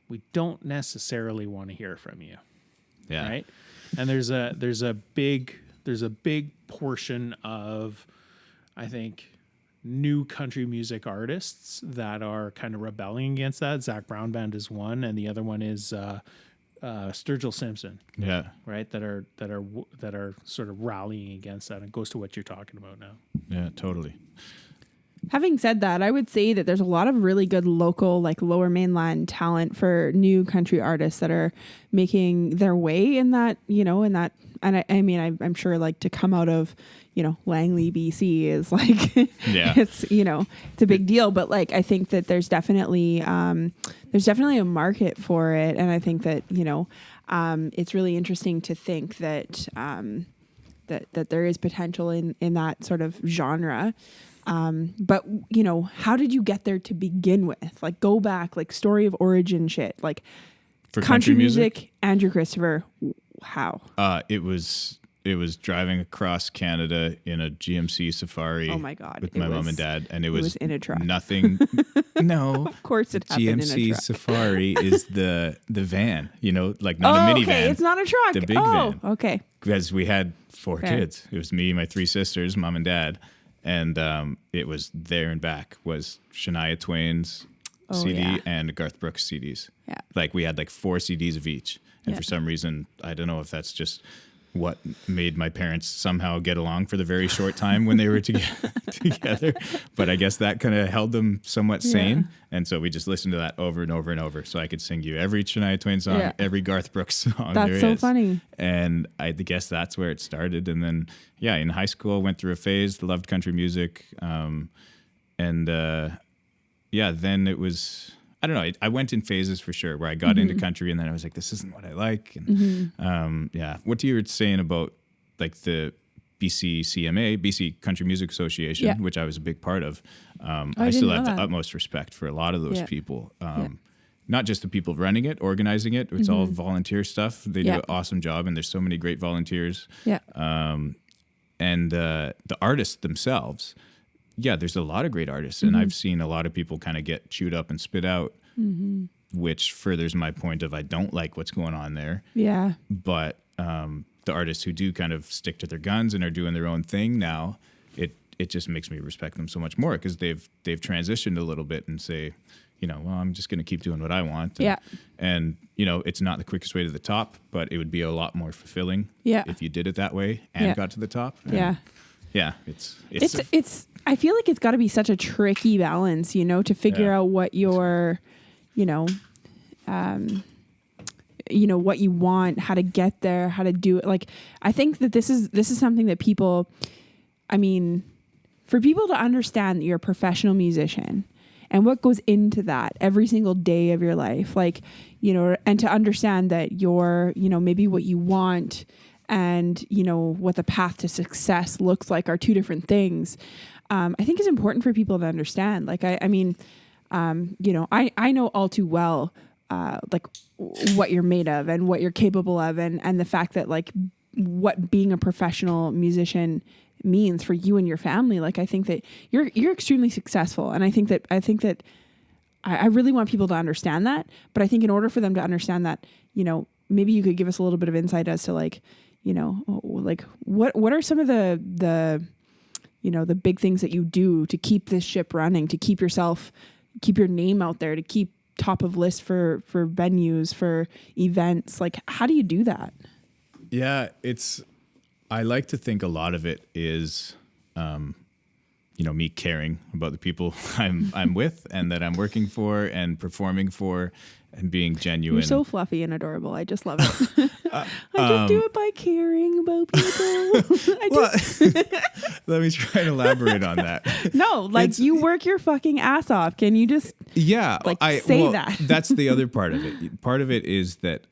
we don't necessarily want to hear from you. Yeah. Right. And there's a big portion of, I think, new country music artists that are kind of rebelling against that. Zach Brown Band is one, and the other one is Sturgill Simpson. Yeah. Right. That are sort of rallying against that. And it goes to what you're talking about now. Yeah, totally. Having said that, I would say that there's a lot of really good local, like lower mainland talent for new country artists that are making their way in that, and I mean, I'm sure like to come out of, Langley, BC is like, it's, it's a big deal, but like, I think that there's definitely a market for it. And I think that, it's really interesting to think that, that there is potential in that sort of genre. But how did you get there to begin with? Like, go back, like story of origin shit, like For country music, Andrew Christopher. How? It was driving across Canada in a GMC Safari. Oh my God. With my mom and dad, and it was in a truck. Nothing. No, of course it happened GMC in a truck. Safari is the van, like not a minivan. Okay, it's not a truck. The big van. Okay. Because we had 4 kids. It was me, my 3 sisters, mom and dad. And it was there and back was Shania Twain's CD and Garth Brooks CDs. Yeah. Like we had like 4 CDs of each. And for some reason, I don't know if that's just what made my parents somehow get along for the very short time when they were together. But I guess that kind of held them somewhat sane. And so we just listened to that over and over and over. So I could sing you every Shania Twain song, every Garth Brooks song. That's so funny. And I guess that's where it started. And then, in high school, went through a phase, loved country music. Then it was, I don't know, I went in phases for sure where I got into country and then I was like, this isn't what I like. And what you were saying about like the BC Country Music Association, which I was a big part of. I still have the utmost respect for a lot of those people. Not just the people running it, organizing it. It's all volunteer stuff. They do an awesome job, and there's so many great volunteers. Yeah. And the artists themselves, there's a lot of great artists, and I've seen a lot of people kind of get chewed up and spit out, which furthers my point of I don't like what's going on there. Yeah. But the artists who do kind of stick to their guns and are doing their own thing now, it just makes me respect them so much more because they've transitioned a little bit and say, I'm just going to keep doing what I want. And it's not the quickest way to the top, but it would be a lot more fulfilling if you did it that way and got to the top. And it's I feel like it's got to be such a tricky balance, to figure out what your, what you want, how to get there, how to do it. Like, I think that this is something that people, for people to understand that you're a professional musician and what goes into that every single day of your life, like, and to understand that you're, maybe what you want and, what the path to success looks like are 2 different things. I think is important for people to understand. Like, I know all too well, like what you're made of and what you're capable of, and the fact that like what being a professional musician means for you and your family. Like, I think that you're extremely successful. And I think that I really want people to understand that. But I think in order for them to understand that, maybe you could give us a little bit of insight as to like, like what are some of the big things that you do to keep this ship running, to keep your name out there, to keep top of list for venues, for events. Like, how do you do that? Yeah, I like to think a lot of it is, me caring about the people I'm with and that I'm working for and performing for and being genuine. You're so fluffy and adorable. I just love it. I just do it by caring about people. Let me try and elaborate on that. No, like you work your fucking ass off. Can you just say that? That's the other part of it. Part of it is that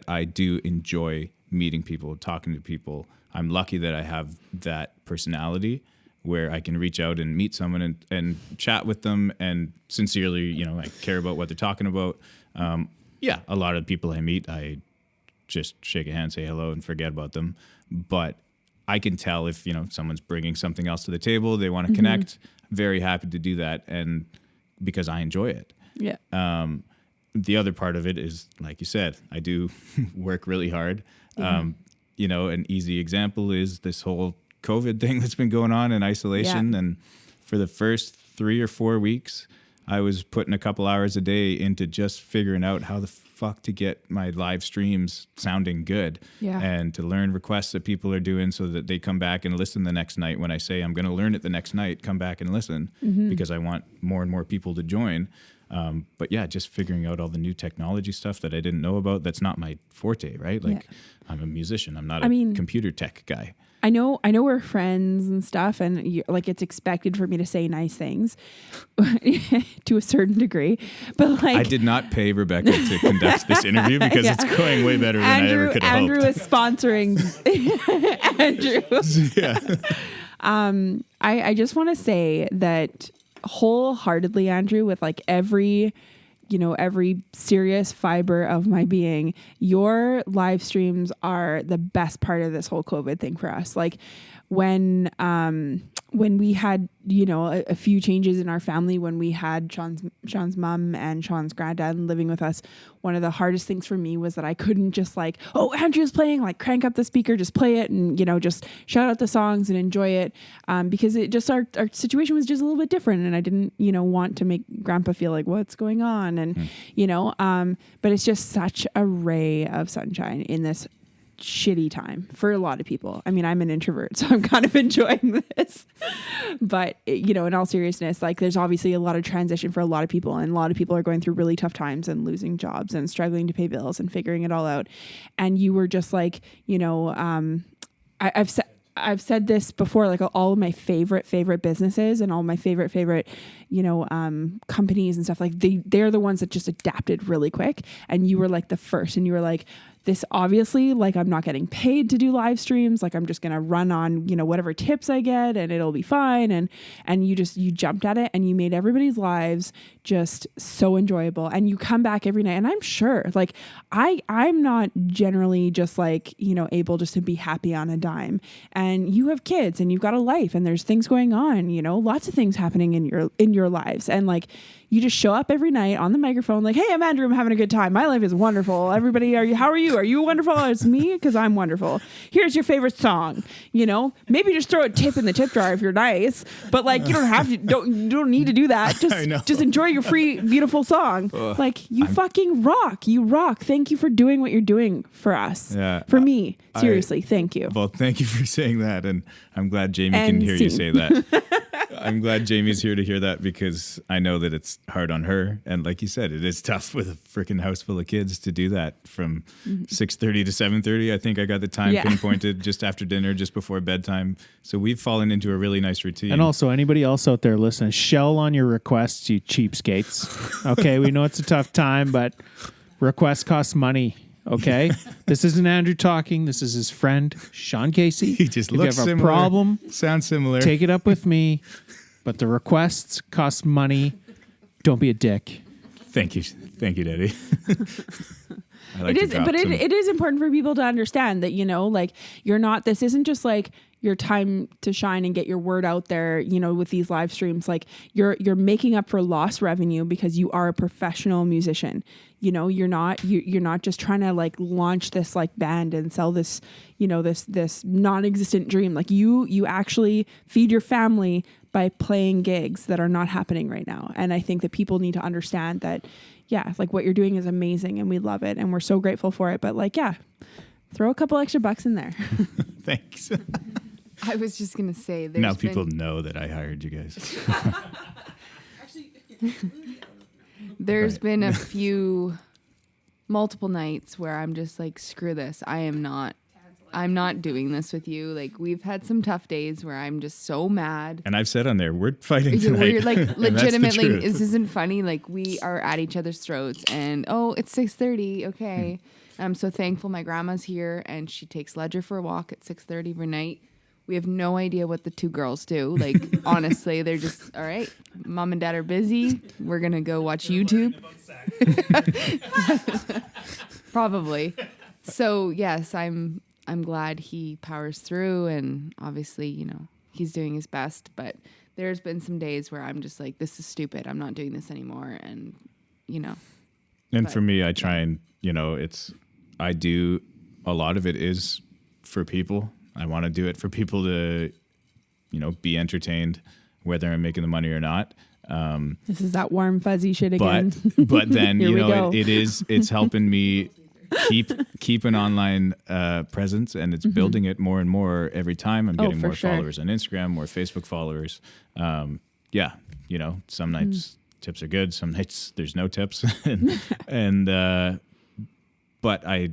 I do enjoy meeting people, talking to people. I'm lucky that I have that personality where I can reach out and meet someone and chat with them and sincerely, I care about what they're talking about. A lot of people I meet, I just shake a hand, say hello, and forget about them. But I can tell if, someone's bringing something else to the table, they want to connect. Very happy to do that, and because I enjoy it. Yeah. The other part of it is, like you said, I do work really hard. An easy example is this whole COVID thing that's been going on in isolation. Yeah. And for the first 3 or 4 weeks, I was putting a couple hours a day into just figuring out how the fuck to get my live streams sounding good. Yeah. And to learn requests that people are doing so that they come back and listen the next night. When I say I'm going to learn it the next night, come back and listen, because I want more and more people to join. But yeah, just figuring out all the new technology stuff that I didn't know about. That's not my forte, right? Like, I'm a musician. I'm not a computer tech guy. I know we're friends and stuff, and it's expected for me to say nice things to a certain degree. But like, I did not pay Rebecca to conduct this interview because it's going way better than I ever could have hoped. Andrew is sponsoring. Andrew. Yeah. I just want to say that wholeheartedly, Andrew, with like every serious fiber of my being, your live streams are the best part of this whole COVID thing for us. Like when we had, a few changes in our family, when we had Sean's mom and Sean's granddad living with us, one of the hardest things for me was that I couldn't just like, oh, Andrew's playing, like crank up the speaker, just play it and, just shout out the songs and enjoy it. Because it just, our situation was just a little bit different. And I didn't, want to make grandpa feel like what's going on. And, but it's just such a ray of sunshine in this shitty time for a lot of people. I mean, I'm an introvert, so I'm kind of enjoying this. But, in all seriousness, like there's obviously a lot of transition for a lot of people, and a lot of people are going through really tough times and losing jobs and struggling to pay bills and figuring it all out. And you were just like, I've said this before, like all of my favorite businesses and all my favorite, companies and stuff, like they're the ones that just adapted really quick. And you were like the first, and you were like, this obviously, like, I'm not getting paid to do live streams. Like, I'm just going to run on, whatever tips I get and it'll be fine. And you jumped at it and you made everybody's lives just so enjoyable. And you come back every night. And I'm sure, like, I'm not generally just like, able just to be happy on a dime. And you have kids and you've got a life and there's things going on, lots of things happening in your lives. And like, you just show up every night on the microphone like, hey, I'm Andrew. I'm having a good time. My life is wonderful. Everybody, how are you? Are you wonderful? It's me because I'm wonderful. Here's your favorite song. Maybe just throw a tip in the tip jar if you're nice. But like, you don't have to. You don't need to do that. Just enjoy your free, beautiful song. Like you fucking rock. You rock. Thank you for doing what you're doing for us. Yeah. For me, seriously, thank you. Well, thank you for saying that, and I'm glad Jamie can hear you say that. I'm glad Jamie's here to hear that because I know that it's hard on her. And like you said, it is tough with a freaking house full of kids to do that from 6:30 to 7:30. I think I got the time pinpointed just after dinner, just before bedtime. So we've fallen into a really nice routine. And also anybody else out there listening, shell on your requests, you cheapskates. Okay, we know it's a tough time, but requests cost money. Okay, this isn't Andrew talking. This is his friend Sean Casey. He just looks similar. If you have a problem, sounds similar. Take it up with me. But the requests cost money. Don't be a dick. Thank you, Daddy. I like It to is, drop but some- it is important for people to understand that, like you're not, this isn't just like your time to shine and get your word out there, with these live streams. Like you're making up for lost revenue because you are a professional musician. You're not just trying to like launch this like band and sell this, this non-existent dream. Like you actually feed your family by playing gigs that are not happening right now. And I think that people need to understand that, yeah, like what you're doing is amazing and we love it and we're so grateful for it. But like, yeah, throw a couple extra bucks in there. Thanks. I was just going to say, Now people know that I hired you guys. there's Right. been multiple nights where I'm just like, screw this. I'm not doing this with you. Like we've had some tough days where I'm just so mad. And I've said on there, we're fighting tonight. We're like And that's the legitimately, truth. this isn't funny. Like we are at each other's throats and it's 6:30. Okay. I'm so thankful my grandma's here and she takes Ledger for a walk at 6:30 every night. We have no idea what the two girls do. Like, honestly, they're just, all right, mom and dad are busy. We're going to go watch YouTube. Probably. So, yes, I'm glad he powers through. And obviously, he's doing his best. But there's been some days where I'm just like, this is stupid. I'm not doing this anymore. And, And but- for me, I try and, I do, a lot of it is for people. I want to do it for people to, be entertained, whether I'm making the money or not. This is that warm, fuzzy shit again. But then, Here we go. it's helping me keep an online presence, and it's building it more and more every time. I'm getting for more sure. followers on Instagram, more Facebook followers. Some nights tips are good. Some nights there's no tips. But I,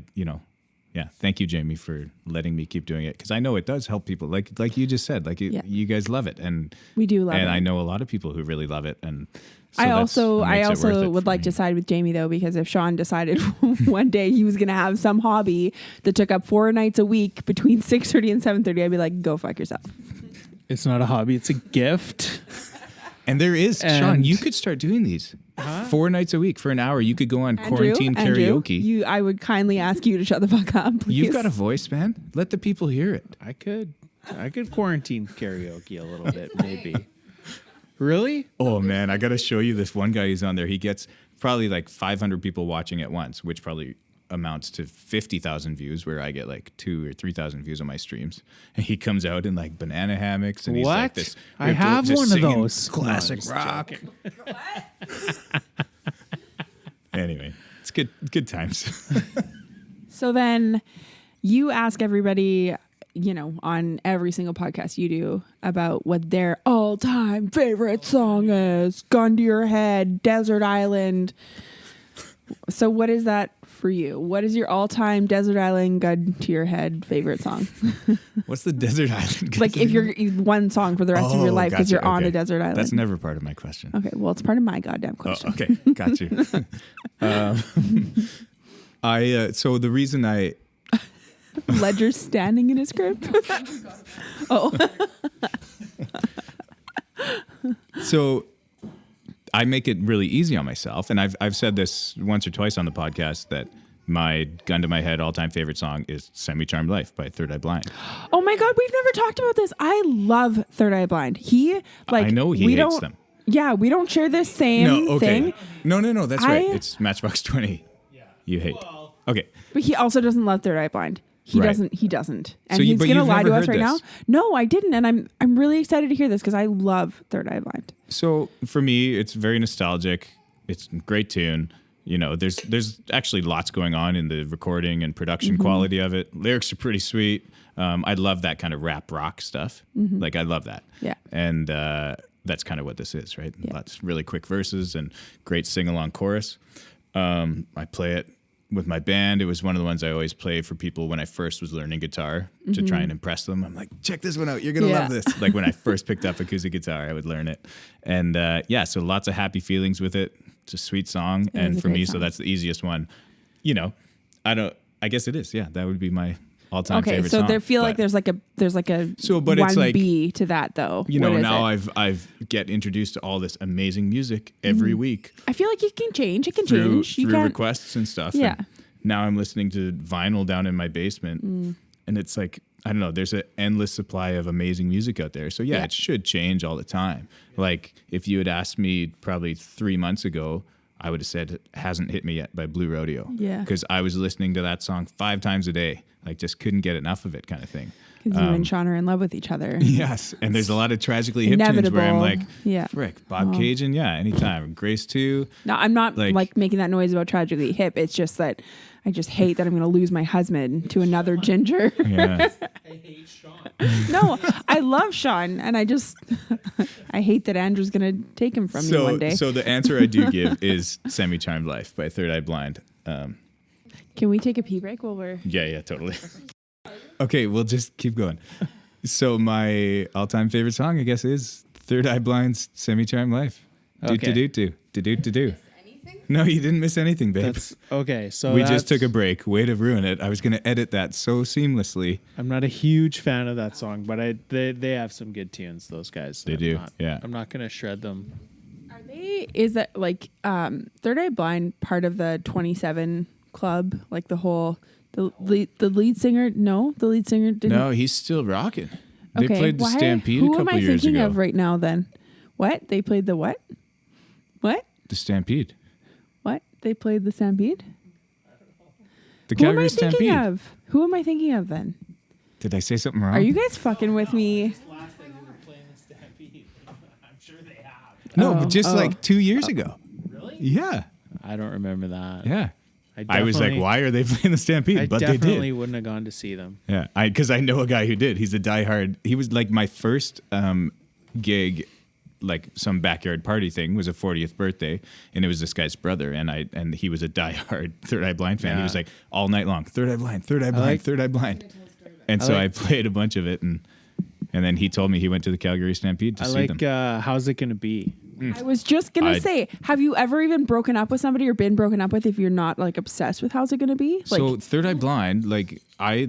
thank you, Jamie, for letting me keep doing it, because I know it does help people. Like you just said, you guys love it, and We do love it. and I know a lot of people who really love it, and so I makes also it worth it would for like me. to side with Jamie though, because if Sean decided one day he was going to have some hobby that took up 4 nights a week between 6:30 and 7:30, I'd be like, go fuck yourself. It's not a hobby. It's a gift. And there is, Sean, And- you could start doing these 4 nights a week for an hour. You could go on Andrew, quarantine karaoke. I would kindly ask you to shut the fuck up. Please. You've got a voice, man. Let the people hear it. I could quarantine karaoke a little bit, maybe. Really? Oh, man, I got to show you this one guy who's on there. He gets probably like 500 people watching at once, which probably amounts to 50,000 views, where I get like 2,000 or 3,000 views on my streams. And he comes out in like banana hammocks, and he's like What? this. I have just one of singing those. classic No, I'm just rock. Anyway, it's good times. So then you ask everybody, on every single podcast you do about what their all-time favorite song is. Gun to your head, Desert Island. So what is that for you? What is your all-time Desert Island, gun to your head favorite song? What's the desert island? Like if you're one song for the rest of your life because gotcha, you're on okay. a desert island. That's never part of my question. Okay, well, it's part of my goddamn Oh, question. okay, got you. So the reason I Ledger's standing in his crib. So I make it really easy on myself, and I've said this once or twice on the podcast that my gun to my head all-time favorite song is "Semi-Charmed Life" by Third Eye Blind. Oh my God, we've never talked about this. I love Third Eye Blind. I know he we hates don't, them. Yeah, we don't share this same No, okay. thing. No, that's right. I- It's Matchbox 20. You hate. Okay. But he also doesn't love Third Eye Blind. He Right. doesn't. And So he's but gonna you've lie to never us heard right this. now. No, I didn't, and I'm really excited to hear this because I love Third Eye Blind. So for me, it's very nostalgic. It's a great tune. There's actually lots going on in the recording and production quality of it. Lyrics are pretty sweet. I love that kind of rap rock stuff. Like I love that. Yeah. And that's kind of what this is, right? Yeah. Lots really quick verses and great sing-along chorus. I play it with my band. It was one of the ones I always play for people when I first was learning guitar to try and impress them. I'm like, check this one out. You're going to love Yeah. this. Like when I first picked up acoustic guitar, I would learn it. And so lots of happy feelings with it. It's a sweet song. It And is a for great me, song. so that's the easiest one. I guess it is. Yeah, that would be my all-time Okay, favorite so song. there feel But- like there's like a So, but it's like, 1B to that though. you know, What is now it? I've get introduced to all this amazing music every week I feel like it can change. It can through change. You through can't. requests and stuff. Yeah. And now I'm listening to vinyl down in my basement, and it's like, I don't know. There's an endless supply of amazing music out there. So yeah, it should change all the time. Like if you had asked me probably 3 months ago, I would have said "It Hasn't Hit Me Yet" by Blue Rodeo. Yeah. Because I was listening to that song 5 times a day. Like just couldn't get enough of it, kind of thing. Because you and Sean are in love with each other. Yes, and there's a lot of tragically hip tunes where I'm like, Yeah. frick, Bob Cajun, yeah, anytime. Grace too. No, I'm not Like- like making that noise about tragically hip. It's just that I just hate that I'm going to lose my husband to another ginger. Yeah. I hate Sean. No, I love Sean, and I just I hate that Andrew's going to take him from me one day. So the answer I do give is "Semi Charmed Life" by Third Eye Blind. Can we take a pee break while we're? Yeah, totally. Okay, we'll just keep going. So my all-time favorite song, I guess, is Third Eye Blind's "Semi Charmed Life." Okay. Do. No, you didn't miss anything, babe. That's okay. So We just took a break. Way to ruin it. I was going to edit that so seamlessly. I'm not a huge fan of that song, but they have some good tunes. Those guys. They I'm do, not- yeah. I'm not gonna shred them. Are they? Is that like Third Eye Blind part of the 27 Club? Like the whole the lead singer? No, the lead singer didn't. No, he's still rocking. They Okay, played the why- Stampede who a couple am I years thinking ago. of right now? Then, what they played the what? What? The Stampede. What? They played the Stampede? The Who am Calgary I thinking Stampede. of? Who am I thinking of then? Did I say something wrong? Are you guys fucking with me? No, Oh, but just oh. like 2 years ago. Really? Yeah. I don't remember that. Yeah. I was like, definitely- why are they playing the Stampede? I But they definitely did. wouldn't have gone to see them. Yeah. Because I know a guy who did. He's a diehard. He was like my first gig, like some backyard party thing, was a 40th birthday, and it was this guy's brother, and he was a diehard Third Eye Blind fan. He Yeah. was like all night long, Third Eye Blind, Third Eye Blind, like- Third Eye Blind. And I so like- I played a bunch of it, and then he told me he went to the Calgary Stampede to I see like them. How's It Gonna Be? I was just gonna I- say, have you ever even broken up with somebody or been broken up with if you're not like obsessed with How's It Gonna Be? Like, So Third Eye Blind, like I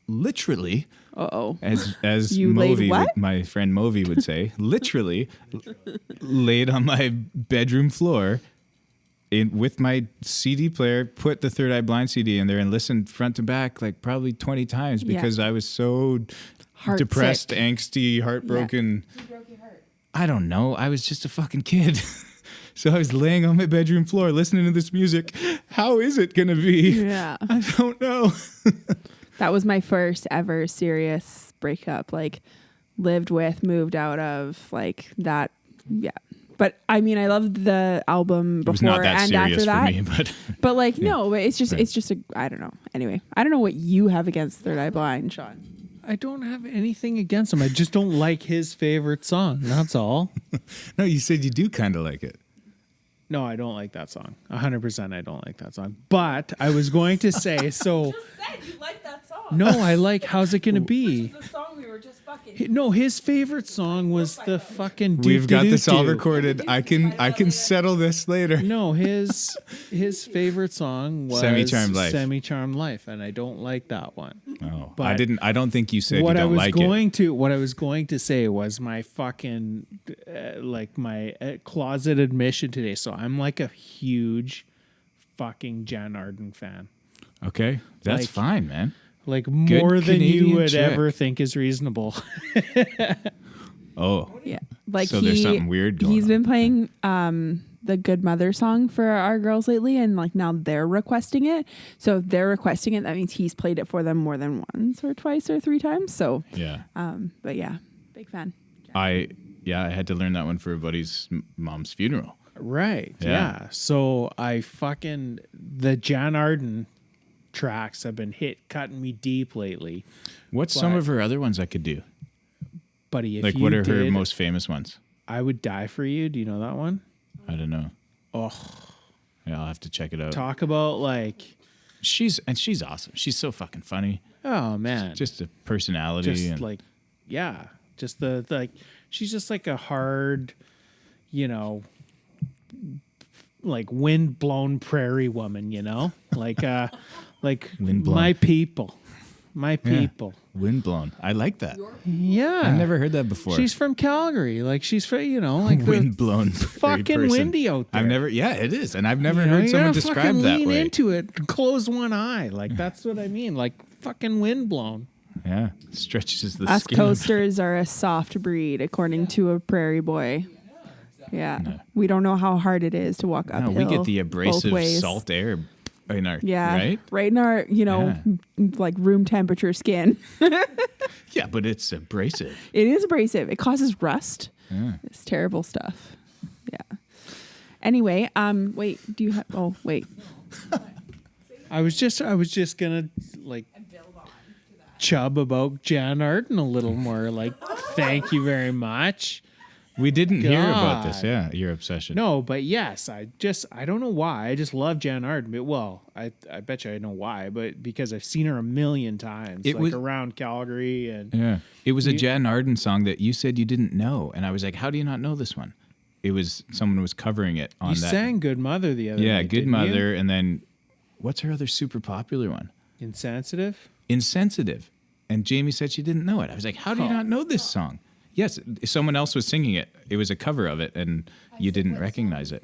literally, oh, as You laid Movi, what? my friend Movi would say, literally laid on my bedroom floor with my CD player, put the Third Eye Blind CD in there and listened front to back like probably 20 times Yeah. because I was so Heart depressed, sick. angsty, heartbroken. I don't know. I was just a fucking kid. So I was laying on my bedroom floor listening to this music. How is it going to be? Yeah. I don't know. That was my first ever serious breakup. Like, lived with, moved out of, like that. Yeah. But I mean, I loved the album It was not before that and serious after that. for me, but But like, no, but it's just, Right. it's just a, I don't know. Anyway, I don't know what you have against Third Eye Blind, Sean. I don't have anything against him. I just don't like his favorite song. That's all. no, you said you do kind of like it. No, I don't like that song. 100% I don't like that song. But I was going to say, so said you like that song. no, I like How's It Gonna Be? The song we were just fucking. No, his favorite song was the fucking We've got this all doo-doo-doo-doo. recorded. I can settle this later. No, his favorite song was Semi-Charmed Life. Semi-Charmed Life, and I don't like that one. Oh, But I don't think you said you what I don't was like going to what I was going to say was my fucking like my closet admission today. So I'm like a huge fucking Jan Arden fan. it. Okay, that's Like- fine, man. Like more than Canadian you would chick. ever think is reasonable. Oh, Yeah. Like So there's something weird going He's on. been playing the Good Mother song for our girls lately, and like now they're requesting it. So if they're requesting it, that means he's played it for them more than once or twice or three times. So yeah. but yeah, big fan. I had to learn that one for a buddy's mom's funeral. Right. Yeah. Yeah. So I fucking the Jan Arden tracks have been cutting me deep lately. What's some But- of her other ones I could do? Buddy, if Like, you what are did, her most famous ones? I Would Die For You. Do you know that one? I don't know. Oh, Yeah, I'll have to check it out. talk about like, She's awesome. She's so fucking funny. oh man, Just a personality. just and like, yeah, just the like, she's just like a hard, you know, like wind blown prairie woman, you know, like Wind blown. my people. My people. Windblown. I like that. Yeah. I've never heard that before. She's from Calgary. Like she's from, like the windblown. fucking windy out there. Yeah, it is. And I've never heard someone describe that lean way. into it, close one eye. Like that's what I mean. Like fucking windblown. Yeah. Stretches the Us skin. coasters are a soft breed, according to a prairie boy. Yeah. No. We don't know how hard it is to walk uphill. No, we get the both abrasive ways. salt air in our, Yeah. right? In our, like room temperature skin. Yeah, but it's abrasive. It is abrasive. It causes rust. Yeah. It's terrible stuff. Yeah. Anyway, wait, do you have, oh, wait. I was just gonna like chub about Jan Arden a little more. Like, thank you very much. We didn't hear about this. God. Yeah, your obsession. No, but yes, I don't know why. I just love Jan Arden. But, well, I bet you I know why, but because I've seen her a million times, It was around Calgary and Yeah. It was a Jan Arden song that you said you didn't know. And I was like, how do you not know this one? It was someone was covering it on you that. sang Good Mother the other Yeah, night, Good didn't Mother. And then what's her other super popular one? you? Insensitive? Insensitive. And Jamie said she didn't know it. I was like, how do you not know this song? Yes, someone else was singing it. It was a cover of it, and you didn't recognize it.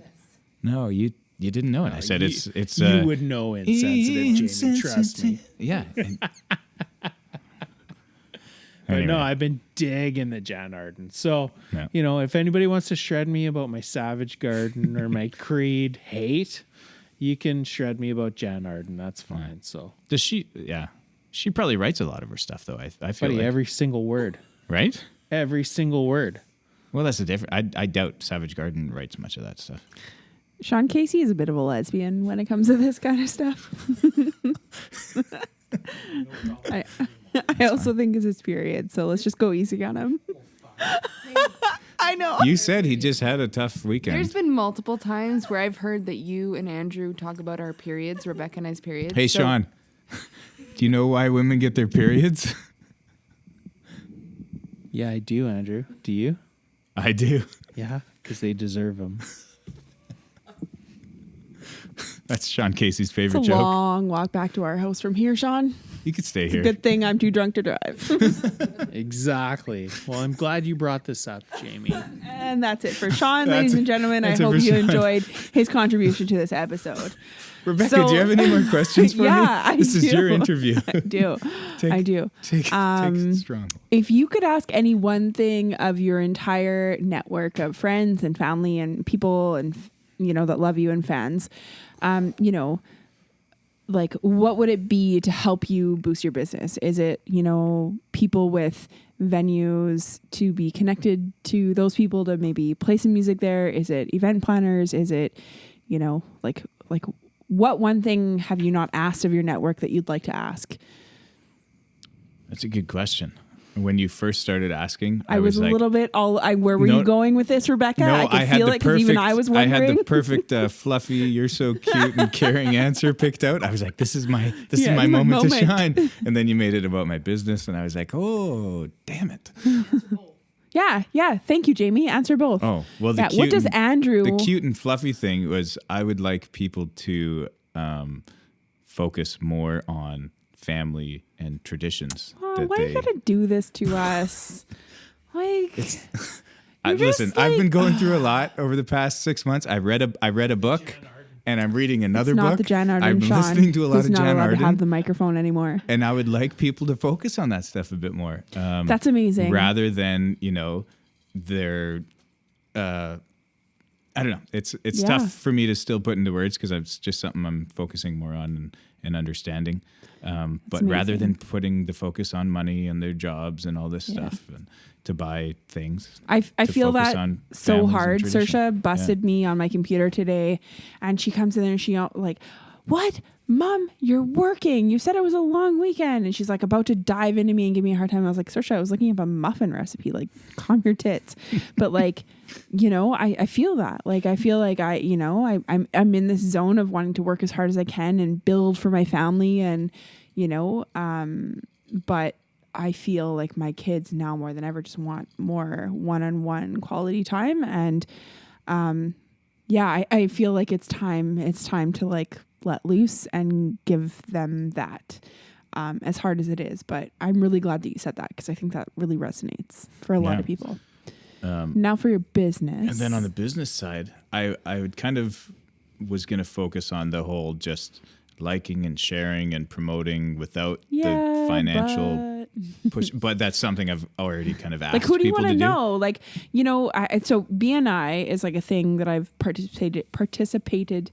No, you didn't know it. I said it's you would know Insensitive, Jamie, trust me. Yeah. But Anyway. no, I've been digging the Jan Arden. So, Yeah. if anybody wants to shred me about my Savage Garden or my Creed hate, you can shred me about Jan Arden. That's fine. So, Does she? Yeah. She probably writes a lot of her stuff, though. I feel buddy, like. every single word. Right? Every single word. Well, that's a different. I doubt Savage Garden writes much of that stuff. Sean Casey is a bit of a lesbian when it comes to this kind of stuff. I also think it's his period, so let's just go easy on him. I know. You said he just had a tough weekend. There's been multiple times where I've heard that you and Andrew talk about our periods, Rebecca and I's periods. Hey, So- Sean, do you know why women get their periods? Yeah, I do, Andrew. Do you? I do. Yeah, because they deserve them. That's Sean Casey's It's favorite a joke. long walk back to our house from here, Sean. You could stay It's a here. good thing I'm too drunk to drive. Exactly. Well, I'm glad you brought this up, Jamie. And that's it for Sean, That's ladies it. and gentlemen. I That's it hope for you Sean. enjoyed his contribution to this episode. Rebecca, So- do you have any more questions for Yeah, me? This is your do. interview. I do. I do. Take it strong. If you could ask any one thing of your entire network of friends and family and people and that love you and fans, like what would it be to help you boost your business? Is it, people with venues to be connected to those people to maybe play some music there? Is it event planners? Is it, like what one thing have you not asked of your network that you'd like to ask? That's a good question. When you first started asking, I was a like, little bit where were No- you going with this, Rebecca? No, I could feel it because even I was wondering. I had the perfect fluffy, you're so cute and caring answer picked out. I was like, this is my moment to shine. And then you made it about my business, and I was like, oh, damn it. Yeah. Thank you, Jamie. Answer both. Oh, well, the Yeah. cute What does and- Andrew? The cute and fluffy thing was I would like people to focus more on family and traditions. Oh, why you gotta do this to us? Like, Listen, I've been going through a lot over the past 6 months. I read a book, and I'm reading another it's book. not the Jan Arden I'm Sean, listening to a lot who's of not Jan allowed Arden, to have the microphone anymore. and I would like people to focus on that stuff a bit more. That's amazing. Rather than their. I don't know. It's Yeah. tough for me to still put into words because it's just something I'm focusing more on and understanding. But rather amazing. than putting the focus on money and their jobs and all this stuff and to buy things, I to feel focus that on so families and hard. tradition. Saoirse busted me on my computer today, and she comes in there and she like, "What, Mom? You're working? You said it was a long weekend." And she's like about to dive into me and give me a hard time. I was like, "Saoirse, I was looking up a muffin recipe. Like, calm your tits." But like, I feel that. Like, I feel like I'm in this zone of wanting to work as hard as I can and build for my family, and but I feel like my kids now more than ever just want more one-on-one quality time. And I feel like it's time to like let loose and give them that. as hard as it is. But I'm really glad that you said that because I think that really resonates for a lot of people. Now for your business. And then on the business side, I would kind of was going to focus on the whole just liking and sharing and promoting without the financial push. But that's something I've already kind of asked like, who do you people want to do. know? Like, you know, so BNI is like a thing that I've participated,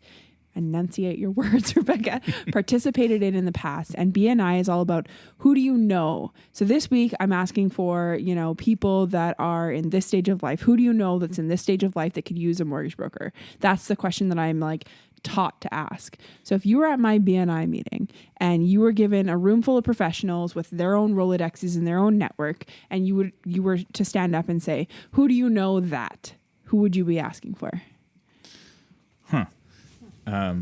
enunciate your words, Rebecca, participated in the past. And BNI is all about who do you know? So this week I'm asking for, you know, people that are in this stage of life. Who do you know that's in this stage of life that could use a mortgage broker? That's the question that I'm like taught to ask. So if you were at my BNI meeting and you were given a room full of professionals with their own Rolodexes and their own network, and you were to stand up and say, who do you know that? Who would you be asking for? Let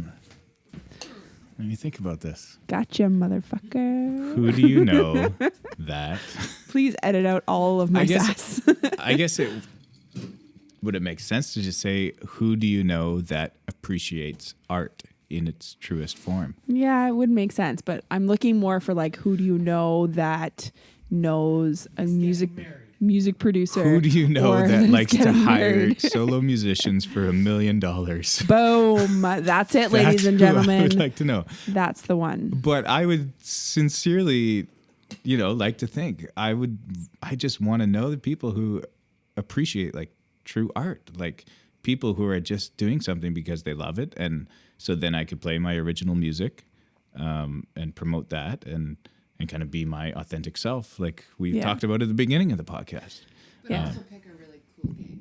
me think about this. Gotcha, motherfucker. Who do you know that? Please edit out all of my sass. I guess would it make sense to just say, who do you know that appreciates art in its truest form? Yeah, it would make sense, but I'm looking more for like, who do you know that knows a music producer? Who do you know or that is likes to getting hire married? solo musicians for $1 million? Boom. That's it, ladies That's and who I gentlemen. would like to know. That's the one. But I would sincerely, like to think I just want to know the people who appreciate like true art, like people who are just doing something because they love it. And so then I could play my original music and promote that and kind of be my authentic self, like we talked about at the beginning of the podcast. But also pick a really cool gig.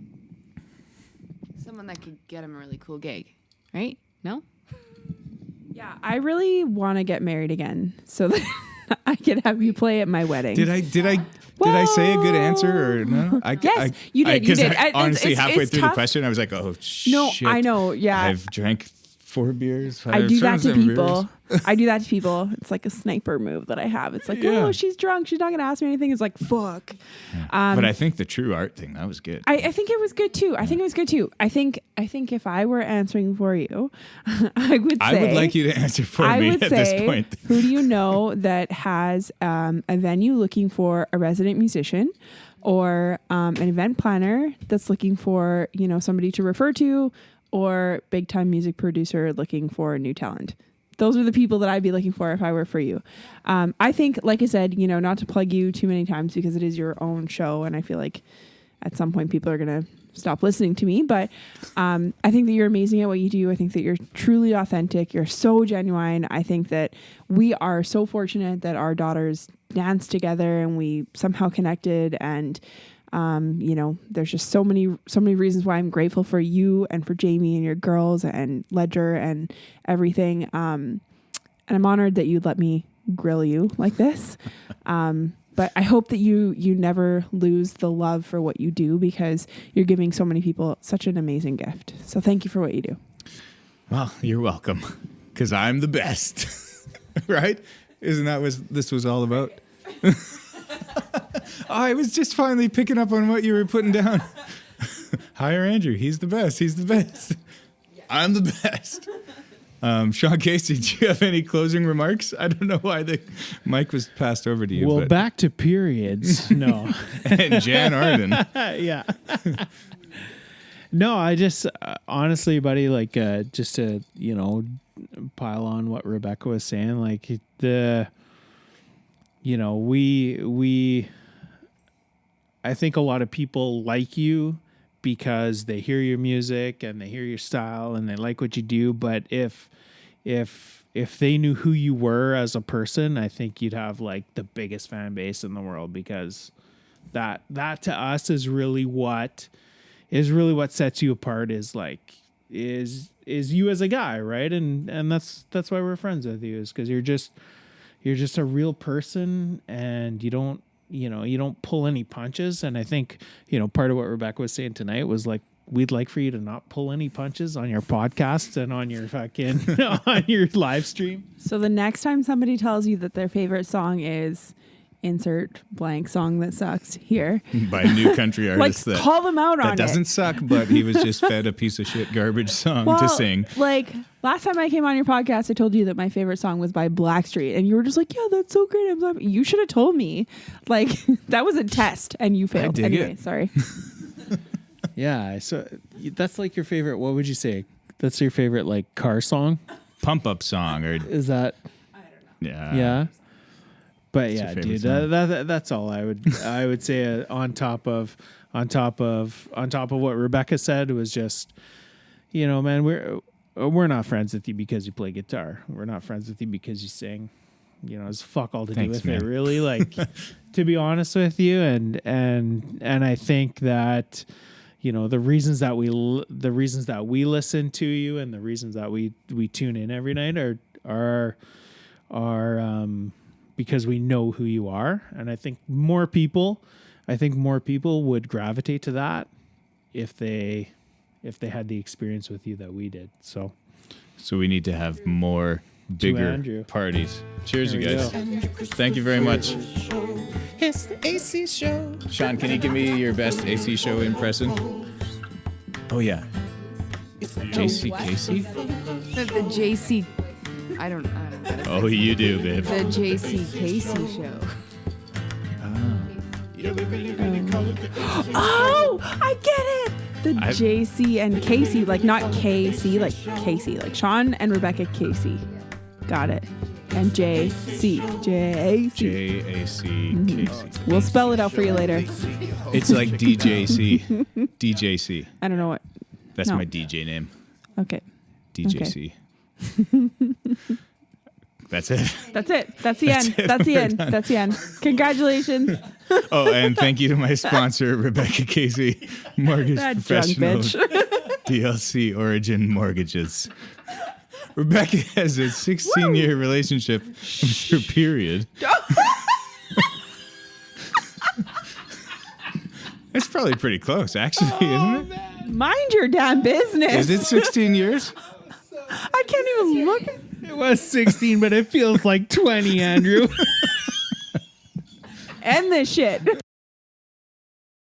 Someone that could get him a really cool gig, right? No? Yeah, I really want to get married again so that I can have you play at my wedding. Did I say a good answer or no? Yes, you did. You did. Honestly, halfway through tough. the question, I was like, "Oh shit!" No, I know. Yeah, I've drank 4 beers. I do that to 7 people. beers. I do that to people. It's like a sniper move that I have. It's like, oh, she's drunk. She's not going to ask me anything. It's like, fuck. But I think the true art thing, that was good. I think it was good too. I think if I were answering for you, I would say. I would like you to answer for me at this point. Who do you know that has a venue looking for a resident musician, or an event planner that's looking for somebody to refer to, or big time music producer looking for new talent? Those are the people that I'd be looking for if I were for you. I think, like I said, not to plug you too many times because it is your own show, and I feel like at some point people are going to stop listening to me. But I think that you're amazing at what you do. I think that you're truly authentic. You're so genuine. I think that we are so fortunate that our daughters danced together and we somehow connected. And there's just so many reasons why I'm grateful for you and for Jamie and your girls and Ledger and everything. And I'm honored that you'd let me grill you like this. But I hope that you never lose the love for what you do, because you're giving so many people such an amazing gift. So thank you for what you do. Well, you're welcome, because I'm the best, right? Isn't that what this was all about? I was just finally picking up on what you were putting down. Hire Andrew. He's the best. He's the best. I'm the best. Sean Casey, do you have any closing remarks? I don't know why the mic was passed over to you. Well, but back to periods. No. and Jan Arden. Yeah. No, I just honestly, buddy, like just to pile on what Rebecca was saying, like we I think a lot of people like you because they hear your music and they hear your style and they like what you do. But if they knew who you were as a person, I think you'd have like the biggest fan base in the world, because that to us is really what sets you apart, is you as a guy, right? And that's why we're friends with you, is because you're just a real person, and you don't pull any punches. And I think, part of what Rebecca was saying tonight was like, we'd like for you to not pull any punches on your podcast and on your on your live stream. So the next time somebody tells you that their favorite song is insert blank song that sucks here. By a new country artist Like, call them out on that doesn't it. suck, but he was just fed a piece of shit garbage song to sing. Like last time I came on your podcast, I told you that my favorite song was by Blackstreet, and you were just like, "Yeah, that's so great." You should have told me. Like that was a test, and you failed. dig Anyway, it. sorry. Yeah, so that's like your favorite. What would you say? That's your favorite like car song? Pump up song or Is that? yeah. Yeah. But your yeah, favorite dude, song? that's all I would say. On top of what Rebecca said was just, man, we're not friends with you because you play guitar. We're not friends with you because you sing. It's fuck all to Thanks, do with man. it, really. Like, to be honest with you, and I think that, the reasons that we listen to you and the reasons that we tune in every night are because we know who you are, and I think more people would gravitate to that if they had the experience with you that we did. So we need to have more Andrew. bigger parties. Cheers, There you we guys. go. Thank you very much. It's the AC show. Sean, can you give me your best AC show impression? Oh yeah. JC Casey? The JC. I don't know. Oh, you do, babe. The JC Casey show. Oh, I get it. The JC and Casey, like not KC, like Casey, like Sean and Rebecca Casey. Got it. And JC. JAC. JAC Casey. We'll spell it out for you later. It's like DJC. DJC. I don't know what. That's No. my DJ name. Okay. DJC. That's it. That's it. That's the end. That's the end. That's the end. Congratulations. Oh, and thank you to my sponsor, Rebecca Casey, Mortgage That drunk Professional, bitch. DLC Origin Mortgages. Rebecca has a 16-year relationship with her period. It's probably pretty close, actually, isn't it? Mind your damn business. Is it 16 years? I can't even look. It was 16, but it feels like 20, Andrew. End this shit.